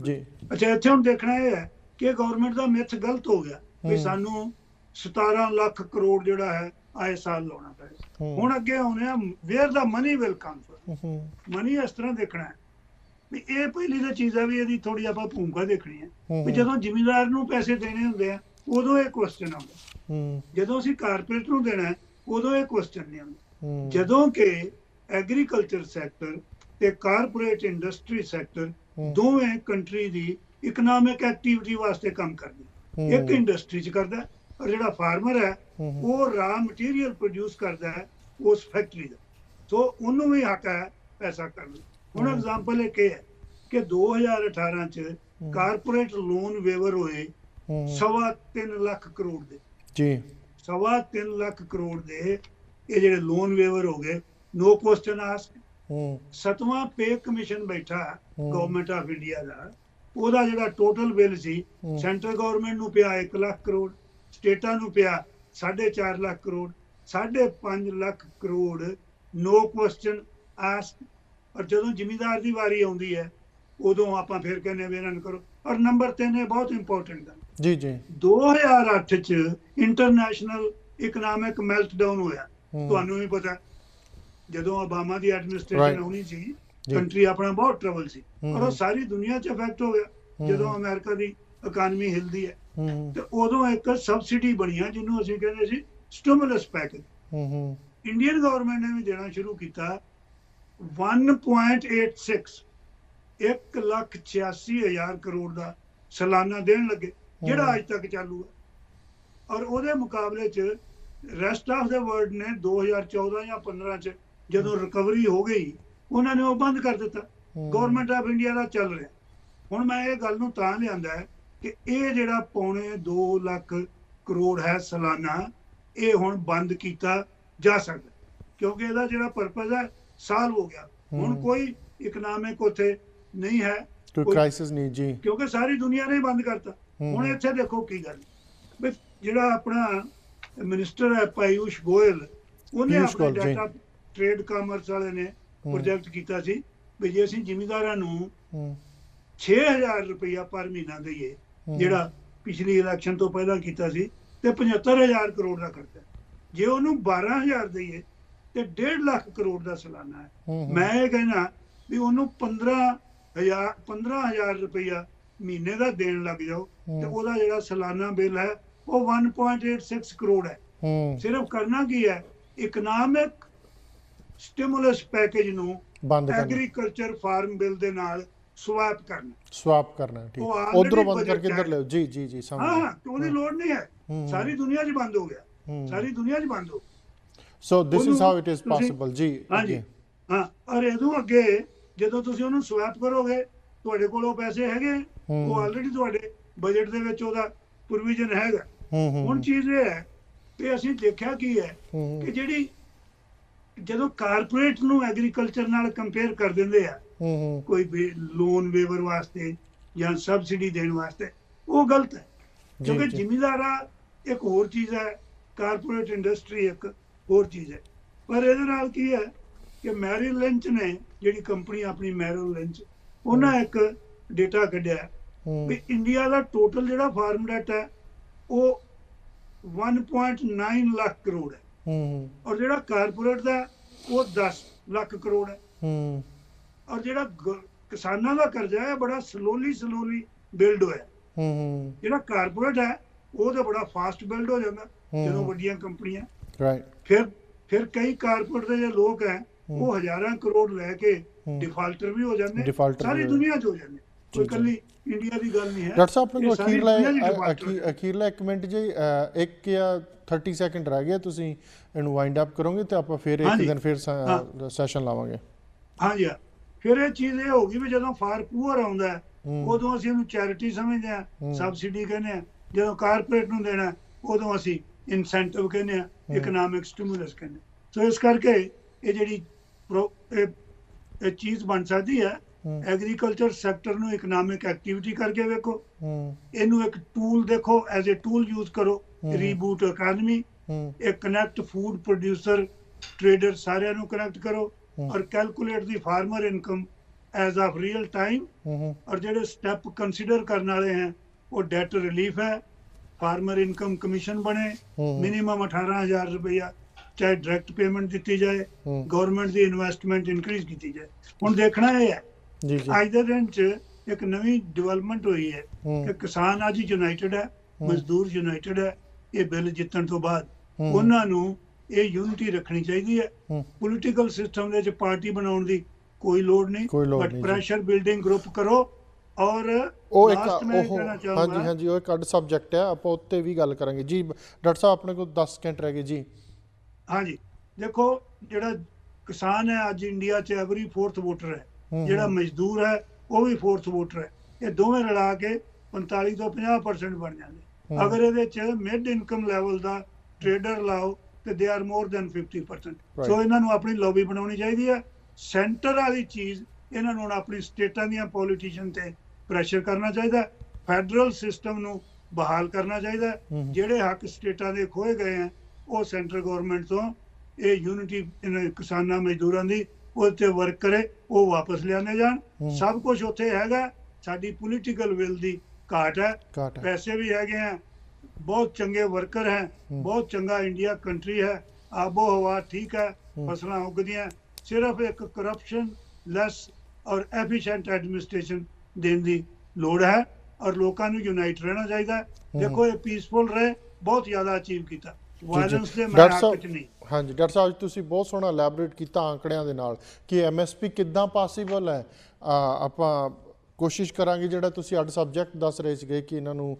ਜੀ ਅੱਛਾ, ਇੱਥੇ ਹੁਣ ਦੇਖਣਾ ਇਹ ਹੈ ਕਿ ਗਵਰਨਮੈਂਟ ਦਾ ਮਿਥ ਗਲਤ ਹੋ ਗਿਆ ਵੀ ਸਾਨੂੰ 17 ਲੱਖ ਕਰੋੜ ਜਿਹੜਾ ਹੈ ਆਏ ਸਾਲ ਲਾਉਣਾ ਪਏਗਾ। ਹੁਣ ਅੱਗੇ ਆਉਣੇ ਆ where the money will come from. Money ਇਸ ਤਰ੍ਹਾਂ ਦੇਖਣਾ ਹੈ ਵੀ ਇਹ ਪਹਿਲੀ ਤਾਂ ਚੀਜ਼ ਆ ਵੀ ਇਹਦੀ ਥੋੜੀ ਆਪਾਂ ਭੂਮਿਕਾ ਦੇਖਣੀ ਹੈ ਵੀ ਜਦੋਂ ਜ਼ਿਮੀਂਦਾਰ ਨੂੰ ਪੈਸੇ ਦੇਣੇ ਹੁੰਦੇ ਆ ਉਦੋਂ ਇਹ ਕੁਐਸਚਨ ਆਉਂਦਾ, ਜਦੋਂ ਅਸੀਂ ਕਾਰਪੋਰੇਟ ਨੂੰ ਦੇਣਾ ਉਦੋਂ ਇਹ ਕੁਐਸਚਨ ਨਹੀਂ ਆਉਂਦਾ। ਜਦੋਂ ਕਿ ਐਗਰੀਕਲਚਰ ਸੈਕਟਰ ਤੇ ਕਾਰਪੋਰੇਟ ਇੰਡਸਟਰੀ ਸੈਕਟਰ ਦੋਵੇਂ ਕੰਟਰੀ ਦੀ ਇਕਨੋਮਿਕ ਐਕਟੀਵਿਟੀ ਵਾਸਤੇ ਕੰਮ ਕਰਦੇ। ਇੱਕ ਇੰਡਸਟਰੀ 'ਚ ਕਰਦਾ ਔਰ ਜਿਹੜਾ ਫਾਰਮਰ ਹੈ ਉਹ ਰਾ ਮਟੀਰੀਅਲ ਪ੍ਰੋਡਿਊਸ ਕਰਦਾ ਹੈ ਉਸ ਫੈਕਟਰੀ ਦਾ, ਸੋ ਉਹਨੂੰ ਵੀ ਹੱਕ ਹੈ ਪੈਸਾ ਕਰਨ ਦਾ। ਹੁਣ ਐਗਜ਼ਾਮਪਲ ਇੱਕ ਇਹ ਹੈ ਕਿ 2018 'ਚ ਕਾਰਪੋਰੇਟ ਲੋਨ ਵੇਵਰ ਹੋਏ 3.25 ਲੱਖ ਕਰੋੜ ਦੇ ਜੀ। 3.25 ਲੱਖ ਕਰੋੜ ਦੇ ਇਹ ਜਿਹੜੇ ਲੋਨ ਵੇਵਰ ਹੋ ਗਏ, ਨੋ ਕੁਐਸਚਨ ਆਸਕ। 7ਵਾਂ ਪੇ ਕਮਿਸ਼ਨ ਬੈਠਾ ਗਵਰਨਮੈਂਟ ਆਫ ਇੰਡੀਆ ਦਾ, ਉਹਦਾ ਜਿਹੜਾ ਟੋਟਲ ਬਿੱਲ ਸੀ ਸੈਂਟਰਲ ਗਵਰਨਮੈਂਟ ਨੂੰ ਪਿਆ 1 ਲੱਖ ਕਰੋੜ, ਸਟੇਟਾਂ ਨੂੰ ਪਿਆ 4.5 ਲੱਖ ਕਰੋੜ, 5.5 ਲੱਖ ਕਰੋੜ ਨੋ ਕੁਐਸਚਨ ਆਸਕ। ਔਰ ਜਦੋਂ ਜ਼ਿਮੀਂਦਾਰ ਦੀ ਵਾਰੀ ਆਉਂਦੀ ਹੈ ਉਦੋਂ ਆਪਾਂ ਫਿਰ ਕਹਿੰਦੇ ਵੀ ਇਹਨਾਂ ਨੂੰ ਕਰੋ। ਔਰ ਨੰਬਰ 3 ਇਹ ਬਹੁਤ ਇੰਪੋਰਟੈਂਟ ਗੱਲ ਜੀ ਜੀ 2008 ਚ ਇੰਟਰਨੈਸ਼ਨਲ ਇਕਨੋਮਿਕ ਮੈਲਟਡਾਊਨ ਹੋਇਆ। ਤੁਹਾਨੂੰ ਵੀ ਪਤਾ ਜਦੋਂ ਓਬਾਮਾ ਦੀ ਐਡਮਿਨਿਸਟ੍ਰੇਸ਼ਨ ਆਉਣੀ ਸੀ, ਕੰਟਰੀ ਆਪਣਾ ਬਹੁਤ ਟਰਬਲ ਸੀ ਔਰ ਉਹ ਸਾਰੀ ਦੁਨੀਆ 'ਚ ਇਫੈਕਟ ਹੋ ਗਿਆ ਜਦੋਂ ਅਮਰੀਕਾ ਦੀ ਇਕਾਨਮੀ ਹਿਲਦੀ ਹੈ। ਤੇ ਉਦੋਂ ਇੱਕ ਸਬਸਿਡੀ ਬਣੀਆਂ ਜਿਹਨੂੰ ਅਸੀਂ ਕਹਿੰਦੇ ਸੀ ਸਟਿਮੂਲਸ ਪੈਕੇਜ। ਇੰਡੀਅਨ ਗਵਰਨਮੈਂਟ ਨੇ ਵੀ ਦੇਣਾ ਸ਼ੁਰੂ ਕੀਤਾ 1.86 1,86,000 ਕਰੋੜ ਦਾ ਸਾਲਾਨਾ ਦੇਣ ਲੱਗੇ, ਜਿਹੜਾ ਅੱਜ ਤੱਕ ਚਾਲੂ ਹੈ। ਔਰ ਉਹਦੇ ਮੁਕਾਬਲੇ 'ਚ ਰੈਸਟ ਆਫ ਦਾ ਵਰਲਡ ਨੇ 2014 ਜਾਂ 15 'ਚ ਜਦੋਂ ਰਿਕਵਰੀ ਹੋ ਗਈ ਉਹਨਾਂ ਨੇ ਉਹ ਬੰਦ ਕਰ ਦਿੱਤਾ। ਗਵਰਨਮੈਂਟ ਆਫ ਇੰਡੀਆ ਦਾ ਚੱਲ ਰਿਹਾ। ਹੁਣ ਮੈਂ ਇਹ ਗੱਲ ਨੂੰ ਤਾਂ ਲਿਆਂਦਾ ਕਿ ਇਹ ਜਿਹੜਾ 2.25 ਲੱਖ ਕਰੋੜ ਹੈ ਸਾਲਾਨਾ, ਇਹ ਹੁਣ ਬੰਦ ਕੀਤਾ ਜਾ ਸਕਦਾ ਕਿਉਂਕਿ ਇਹਦਾ ਜਿਹੜਾ ਪਰਪਸ ਹੈ ਸਾਲ ਹੋ ਗਿਆ। ਹੁਣ ਕੋਈ ਇਕਨੋਮਿਕ ਉੱਥੇ ਨਹੀਂ ਹੈ, ਕੋਈ ਕ੍ਰਾਈਸਿਸ ਨਹੀਂ ਜੀ, ਕਿਉਂਕਿ ਸਾਰੀ ਦੁਨੀਆ ਨੇ ਬੰਦ ਕਰਤਾ। ਹੁਣ ਇੱਥੇ ਦੇਖੋ ਕੀ ਗੱਲ ਵੀ ਜਿਹੜਾ ਆਪਣਾ ਮਿਨਿਸਟਰ ਹੈ ਪੀਯੂਸ਼ ਗੋਇਲ, ਉਹਨੇ ਆਪਣੇ ਡਾਟਾ ਟ੍ਰੇਡ ਕਾਮਰਸ ਵਾਲੇ ਨੇ ਪ੍ਰੋਜੈਕਟ ਕੀਤਾ ਸੀ ਵੀ ਜੇ ਅਸੀਂ ਜ਼ਿਮੀਂਦਾਰਾਂ ਨੂੰ 6000 ਰੁਪਇਆ ਪਰ ਮਹੀਨਾ ਦਈਏ, ਜਿਹੜਾ ਪਿਛਲੀ ਇਲੈਕਸ਼ਨ ਤੋਂ ਪਹਿਲਾਂ ਕੀਤਾ ਸੀ, ਤੇ 75000 ਕਰੋੜ ਦਾ ਖਰਚਾ। ਜੇ ਉਹਨੂੰ 12000 ਦਈਏ ਤੇ 1.5 ਲੱਖ ਕਰੋੜ ਦਾ ਸਾਲਾਨਾ ਹੈ। ਮੈਂ ਇਹ ਕਹਿਣਾ ਵੀ ਉਹਨੂੰ 15,000 ਰੁਪਇਆ ਮਹੀਨੇ ਦਾ ਦੇਣ ਲੱਗ ਜਾਓ ਤੇ ਉਹਦਾ ਜਿਹੜਾ ਸਾਲਾਨਾ ਬਿੱਲ ਹੈ ਉਹ 1.86 ਕਰੋੜ ਹੈ। ਸਿਰਫ ਕਰਨਾ ਕੀ ਹੈ, ਇਕਨੋਮਿਕ ਸਟਿਮੂਲਸ ਪੈਕੇਜ ਨੂੰ ਐਗਰੀਕਲਚਰ ਫਾਰਮ ਬਿੱਲ ਦੇ ਨਾਲ ਸਵਾਪ ਕਰਨਾ। ਠੀਕ, ਉਧਰੋਂ ਬੰਦ ਕਰਕੇ ਇੱਧਰ ਲਿਓ। ਜੀ ਜੀ ਜੀ ਸਮਝ। ਹਾਂ, ਉਹਦੀ ਲੋੜ ਨਹੀਂ ਹੈ, ਸਾਰੀ ਦੁਨੀਆ 'ਚ ਬੰਦ ਹੋ ਗਿਆ, ਸਾਰੀ ਦੁਨੀਆ 'ਚ ਬੰਦ ਹੋ। So this is how it is possible ਜੀ। ਹਾਂਜੀ ਹਾਂ। ਔਰ ਇਹਦੋਂ ਅੱਗੇ ਜਦੋਂ ਤੁਸੀਂ ਉਹਨੂੰ ਸਵੈਪ ਕਰੋਗੇ, ਤੁਹਾਡੇ ਕੋਲ ਉਹ ਪੈਸੇ ਹੈਗੇ, ਉਹ ਆਲਰੇਡੀ ਤੁਹਾਡੇ ਬਜਟ ਦੇ ਵਿੱਚ ਉਹਦਾ ਪ੍ਰੋਵੀਜ਼ਨ ਹੈਗਾ। ਹੁਣ ਚੀਜ਼ ਇਹ ਹੈ ਕਿ ਅਸੀਂ ਦੇਖਿਆ ਕੀ ਹੈ ਕਿ ਜਿਹੜੀ ਜਦੋਂ ਕਾਰਪੋਰੇਟ ਨੂੰ ਐਗਰੀਕਲਚਰ ਨਾਲ ਕੰਪੇਅਰ ਕਰ ਦਿੰਦੇ ਆ ਕੋਈ ਲੋਨ ਵੇਵਰ ਵਾਸਤੇ ਜਾਂ ਸਬਸਿਡੀ ਦੇਣ ਵਾਸਤੇ, ਉਹ ਗਲਤ ਹੈ। ਕਿਉਂਕਿ ਜ਼ਿਮੀਂਦਾਰਾ ਇੱਕ ਹੋਰ ਚੀਜ਼ ਹੈ, ਕਾਰਪੋਰੇਟ ਇੰਡਸਟਰੀ ਇੱਕ ਹੋਰ ਚੀਜ਼ ਹੈ। ਪਰ ਇਹਦੇ ਨਾਲ ਕੀ ਹੈ ਕਿ ਮੈਰਿਲ ਲਿੰਚ ਨੇ, ਜਿਹੜੀ ਕੰਪਨੀ ਆਪਣੀ ਮੈਰਿਲ ਲਿੰਚ, ਉਹਨਾਂ ਇੱਕ ਡੇਟਾ ਕੱਢਿਆ ਵੀ ਇੰਡੀਆ ਦਾ ਟੋਟਲ ਜਿਹੜਾ ਫਾਰਮ ਡੈਟ ਹੈ ਉਹ 1.9 ਲੱਖ ਕਰੋੜ ਹੈ ਔਰ ਜਿਹੜਾ ਕਾਰਪੋਰੇਟ ਦਾ ਉਹ 10 ਲੱਖ ਕਰੋੜ ਹੈ। ਔਰ ਜਿਹੜਾ ਕਿਸਾਨਾਂ ਦਾ ਕਰਜ਼ਾ ਹੈ ਬੜਾ ਸਲੋਲੀ ਬਿਲਡ ਹੋਇਆ। ਜਿਹੜਾ ਕਾਰਪੋਰੇਟ ਹੈ ਉਹ ਤਾਂ ਬੜਾ ਫਾਸਟ ਬਿਲਡ ਹੋ ਜਾਂਦਾ ਜਦੋਂ ਵੱਡੀਆਂ ਕੰਪਨੀਆਂ। ਫਿਰ ਕਈ ਕਾਰਪੋਰੇਟ ਦੇ ਜਿਹੜੇ ਲੋਕ ਹੈ ਉਹ ਹਜ਼ਾਰਾਂ ਕਰੋੜ ਲੈ ਕੇ ਡਿਫਾਲਟਰ ਵੀ ਹੋ ਜਾਂਦੇ, ਸਾਰੀ ਦੁਨੀਆ 'ਚ ਹੋ ਜਾਂਦੇ, ਕੋਈ ਇਕੱਲੀ ਇੰਡੀਆ ਦੀ ਗੱਲ ਨਹੀਂ ਹੈ। ਡਾਕਟਰ ਸਾਹਿਬ ਆਪਣੇ ਕੋਲ ਅਖੀਰਲਾ 1 ਮਿੰਟ ਜੀ, 1 ਜਾਂ 30 ਸੈਕਿੰਡ ਰਹਿ ਗਏ, ਤੁਸੀਂ ਇਹਨੂੰ ਵਾਈਂਡ ਅਪ ਕਰੋਗੇ ਤੇ ਆਪਾਂ ਫਿਰ ਇੱਕ ਦਿਨ ਫਿਰ ਸੈਸ਼ਨ ਲਾਵਾਂਗੇ। ਹਾਂਜੀ, ਫਿਰ ਇਹ ਚੀਜ਼ ਇਹ ਹੋ ਗਈ ਵੀ ਜਦੋਂ ਫਾਰ ਪੂਅਰ ਆਉਂਦਾ ਉਦੋਂ ਅਸੀਂ ਇਹਨੂੰ ਚੈਰਿਟੀ ਸਮਝਦੇ ਹਾਂ, ਸਬਸਿਡੀ ਕਹਿੰਦੇ ਹਾਂ। ਜਦੋਂ ਕਾਰਪੋਰੇਟ ਨੂੰ ਦੇਣਾ ਉਦੋਂ ਅਸੀਂ ਇਨਸੈਂਟਿਵ ਕਹਿੰਦੇ ਹਾਂ, ਇਕਨੋਮਿਕ ਸਟਿਮੂਲਸ ਕਹਿੰਦੇ। ਸੋ ਇਸ ਕਰਕੇ ਇਹ ਜਿਹੜੀ ਇਹ ਚੀਜ਼ ਬਣ ਸਕਦੀ ਹੈ। ਐਗਰੀਕਲਚਰ ਸੈਕਟਰ ਨੂੰ ਇਕਨੋਮਿਕ ਐਕਟੀਵਿਟੀ ਕਰਕੇ ਵੇਖੋ, ਇਹਨੂੰ ਇੱਕ ਟੂਲ ਦੇਖੋ, ਐਜ਼ ਏ ਟੂਲ ਯੂਜ਼ ਕਰੋ, ਰੀਬੂਟ ਇਕਾਨਮੀ, ਇਹ ਕਨੈਕਟ ਫੂਡ ਪ੍ਰੋਡਿਊਸਰ ਟ੍ਰੇਡਰ ਸਾਰਿਆਂ ਨੂੰ ਕਨੈਕਟ ਕਰੋ, ਔਰ calculate the farmer income as of real time. ਔਰ ਜਿਹੜੇ ਸਟੈਪ ਕੰਸੀਡਰ ਕਰਨ ਵਾਲੇ हैं वो डेट रिलीफ है, फार्मर इनकम कमीशन बने, मिनिमम 18,000 रुपया चाहे डायरैक्ट पेमेंट दी जाए, गवर्नमेंट की इन्वेस्टमेंट इंक्रीज की जाए। हुण देखना ये है अज के दिन च एक नवी डिवेलपमेंट हुई है कि किसान अज यूनाइटेड है, मजदूर यूनाइटेड है। ये बिल जितन तो बाद उन्हां नूं ये यूनिटी रखनी चाहिए है। पोलिटिकल सिस्टम दे विच पार्टी बनाउण दी कोई लोड़ नहीं, बट प्रेशर बिल्डिंग ग्रुप करो। और ਉਹ ਇੱਕ ਹਾਂਜੀ ਉਹ ਇੱਕ ਅੱਡ ਸਬਜੈਕਟ ਹੈ, ਆਪਾਂ ਉੱਤੇ ਵੀ ਗੱਲ ਕਰਾਂਗੇ ਜੀ। ਡਾਕਟਰ ਸਾਹਿਬ ਆਪਣੇ ਕੋਲ 10 ਸਕਿੰਟ ਰਹਿ ਗਏ ਜੀ। ਹਾਂਜੀ, ਦੇਖੋ ਜਿਹੜਾ ਕਿਸਾਨ ਹੈ ਅੱਜ ਇੰਡੀਆ 'ਚ ਐਵਰੀ 4th ਵੋਟਰ ਹੈ, ਜਿਹੜਾ ਮਜ਼ਦੂਰ ਹੈ ਉਹ ਵੀ 4th ਵੋਟਰ ਹੈ। ਇਹ ਦੋਵੇਂ ਰਲਾ ਕੇ 45 ਤੋਂ 50% ਬਣ ਜਾਂਦੇ। ਅਗਰ ਇਹਦੇ 'ਚ ਮਿਡ ਇਨਕਮ ਲੈਵਲ ਦਾ ਟ੍ਰੇਡਰ ਲਾਓ ਤੇ ਦੇ ਆਰ ਮੋਰ ਦੈਨ 50%। ਸੋ ਇਹਨਾਂ ਨੂੰ ਆਪਣੀ ਲੌਬੀ ਬਣਾਉਣੀ ਚਾਹੀਦੀ ਹੈ। ਸੈਂਟਰ ਵਾਲੀ ਚੀਜ਼ ਇਹਨਾਂ ਨੂੰ ਆਪਣੀ ਸਟੇਟਾਂ ਦੀਆਂ ਪੋਲੀਟੀਸ਼ੀਅਨ ਤੇ ਪ੍ਰੈਸ਼ਰ ਕਰਨਾ ਚਾਹੀਦਾ। ਫੈਡਰਲ ਸਿਸਟਮ ਨੂੰ ਬਹਾਲ ਕਰਨਾ ਚਾਹੀਦਾ। ਜਿਹੜੇ ਹੱਕ ਸਟੇਟਾਂ ਦੇ ਖੋਏ ਗਏ ਆ ਉਹ ਸੈਂਟਰਲ ਗਵਰਨਮੈਂਟ ਤੋਂ ਇਹ ਯੂਨਿਟੀ ਕਿਸਾਨਾਂ ਮਜ਼ਦੂਰਾਂ ਦੀ ਉਹ ਤੇ ਵਰਕ ਕਰੇ, ਉਹ ਵਾਪਸ ਲਿਆਣੇ ਜਾਣ। ਸਭ ਕੁਝ ਉੱਥੇ ਹੈਗਾ, ਸਾਡੀ ਪੋਲੀਟੀਕਲ ਵਿਲ ਦੀ ਘਾਟ ਹੈ। ਪੈਸੇ ਵੀ ਹੈਗੇ ਆ, ਬਹੁਤ ਚੰਗੇ ਵਰਕਰ ਹੈ, ਬਹੁਤ ਚੰਗਾ ਇੰਡੀਆ ਕੰਟਰੀ ਹੈ, ਆਬੋ ਹਵਾ ਠੀਕ ਹੈ, ਫਸਲਾਂ ਉਗਦੀਆਂ। ਸਿਰਫ ਇੱਕ ਕਰਪਸ਼ਨ ਲੈਸ ਔਰ ਐਫੀਸ਼ੀਐਂਟ ਐਡਮਿਨਿਸਟ੍ਰੇਸ਼ਨ ਦੇਣ ਦੀ ਲੋੜ ਹੈ, ਔਰ ਲੋਕਾਂ ਨੂੰ ਯੂਨਾਈਟ ਰਹਿਣਾ ਚਾਹੀਦਾ। ਦੇਖੋ ਇਹ ਪੀਸਫੁਲ ਰਹੇ, ਬਹੁਤ ਜ਼ਿਆਦਾ ਅਚੀਵ ਕੀਤਾ, ਵਾਇਲੈਂਸ ਦੇ ਮੈਦਾਨ 'ਚ ਨਹੀਂ। ਹਾਂਜੀ ਡਾਕਟਰ ਸਾਹਿਬ ਤੁਸੀਂ ਬਹੁਤ ਸੋਹਣਾ ਐਲੈਬੋਰੇਟ ਕੀਤਾ ਆંકੜਿਆਂ ਦੇ ਨਾਲ ਕਿ ਐਮਐਸਪੀ ਕਿੱਦਾਂ ਪੋਸੀਬਲ ਹੈ। ਆਪਾਂ ਕੋਸ਼ਿਸ਼ ਕਰਾਂਗੇ ਜਿਹੜਾ ਤੁਸੀਂ ਅੱਡ ਸਬਜੈਕਟ ਦੱਸ ਰਹੇ ਸੀਗੇ ਕਿ ਇਹਨਾਂ ਨੂੰ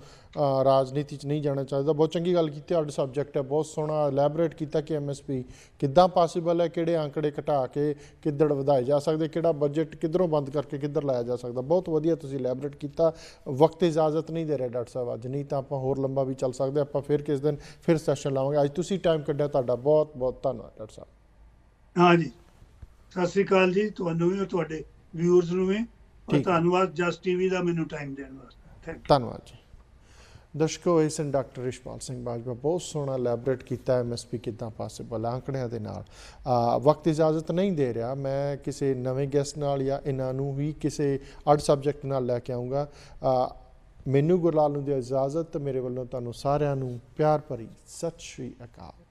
ਰਾਜਨੀਤੀ 'ਚ ਨਹੀਂ ਜਾਣਾ ਚਾਹੀਦਾ, ਬਹੁਤ ਚੰਗੀ ਗੱਲ ਕੀਤੀ। ਅੱਡ ਸਬਜੈਕਟ ਹੈ, ਬਹੁਤ ਸੋਹਣਾ ਐਲੈਬੋਰੇਟ ਕੀਤਾ ਕਿ ਐਮਐਸਪੀ ਕਿੱਦਾਂ ਪੋਸੀਬਲ ਹੈ, ਕਿਹੜੇ ਆંકੜੇ ਘਟਾ ਕੇ ਕਿੱਧਰ ਵਧਾਏ ਜਾ ਸਕਦੇ, ਕਿਹੜਾ ਬਜਟ ਕਿੱਧਰੋਂ ਬੰਦ ਕਰਕੇ ਕਿੱਧਰ ਲਾਇਆ ਜਾ ਸਕਦਾ। ਬਹੁਤ ਵਧੀਆ ਤੁਸੀਂ ਐਲੈਬੋਰੇਟ ਕੀਤਾ। ਵਕਤ ਇਜਾਜ਼ਤ ਨਹੀਂ ਦੇ ਰਿਹਾ ਡਾਕਟਰ ਸਾਹਿਬ ਅੱਜ, ਨਹੀਂ ਤਾਂ ਆਪਾਂ ਹੋਰ ਲੰਬਾ ਵੀ ਚੱਲ ਸਕਦੇ। ਆਪਾਂ ਫਿਰ ਕਿਸ ਦਿਨ ਫਿਰ ਸੈਸ਼ਨ ਲਾਵਾਂਗੇ। ਅੱਜ ਤੁਸੀਂ ਟਾਈਮ ਕੱਢਿਆ, ਤੁਹਾਡਾ ਬਹੁਤ ਬਹੁਤ ਧੰਨਵਾਦ ਡਾਕਟਰ ਸਾਹਿਬ। ਹਾਂਜੀ, ਸਤਿ ਸ੍ਰੀ ਅਕਾਲ ਜੀ ਤੁਹਾਨੂੰ ਵੀ, ਤੁਹਾਡੇ ਵਿਊਅਰਸ ਨੂੰ ਵੀ, और धन्यवाद जस्ट टीवी ਦਾ ਮੈਨੂੰ ਟਾਈਮ ਦੇਣ ਵਾਸਤੇ। ਧੰਨਵਾਦ ਜੀ। ਦਰਸ਼ਕੋ ਇਸ ਡਾਕਟਰ ਰਿਸ਼ਪਾਲ ਸਿੰਘ ਬਾਜਵਾ ਬਹੁਤ ਸੋਹਣਾ ਐਲੈਬੋਰੇਟ ਕੀਤਾ ਐਮਐਸਪੀ ਕਿੱਦਾਂ ਪੋਸੀਬਲ ਆંકੜਿਆਂ ਦੇ ਨਾਲ। ਵਕਤ ਇਜਾਜ਼ਤ ਨਹੀਂ ਦੇ ਰਿਹਾ, ਮੈਂ ਕਿਸੇ ਨਵੇਂ ਗੈਸਟ ਨਾਲ ਜਾਂ ਇਹਨਾਂ ਨੂੰ ਵੀ ਕਿਸੇ ਅੱਡ ਸਬਜੈਕਟ ਨਾਲ ਲੈ ਕੇ ਆਊਂਗਾ। ਮੈਨੂੰ ਗੁਰਲਾਲ ਨੂੰ ਦਿਓ ਇਜਾਜ਼ਤ। ਮੇਰੇ ਵੱਲੋਂ ਤੁਹਾਨੂੰ ਸਾਰਿਆਂ ਨੂੰ ਪਿਆਰ ਭਰੀ ਸਤਿ ਸ਼੍ਰੀ ਅਕਾਲ।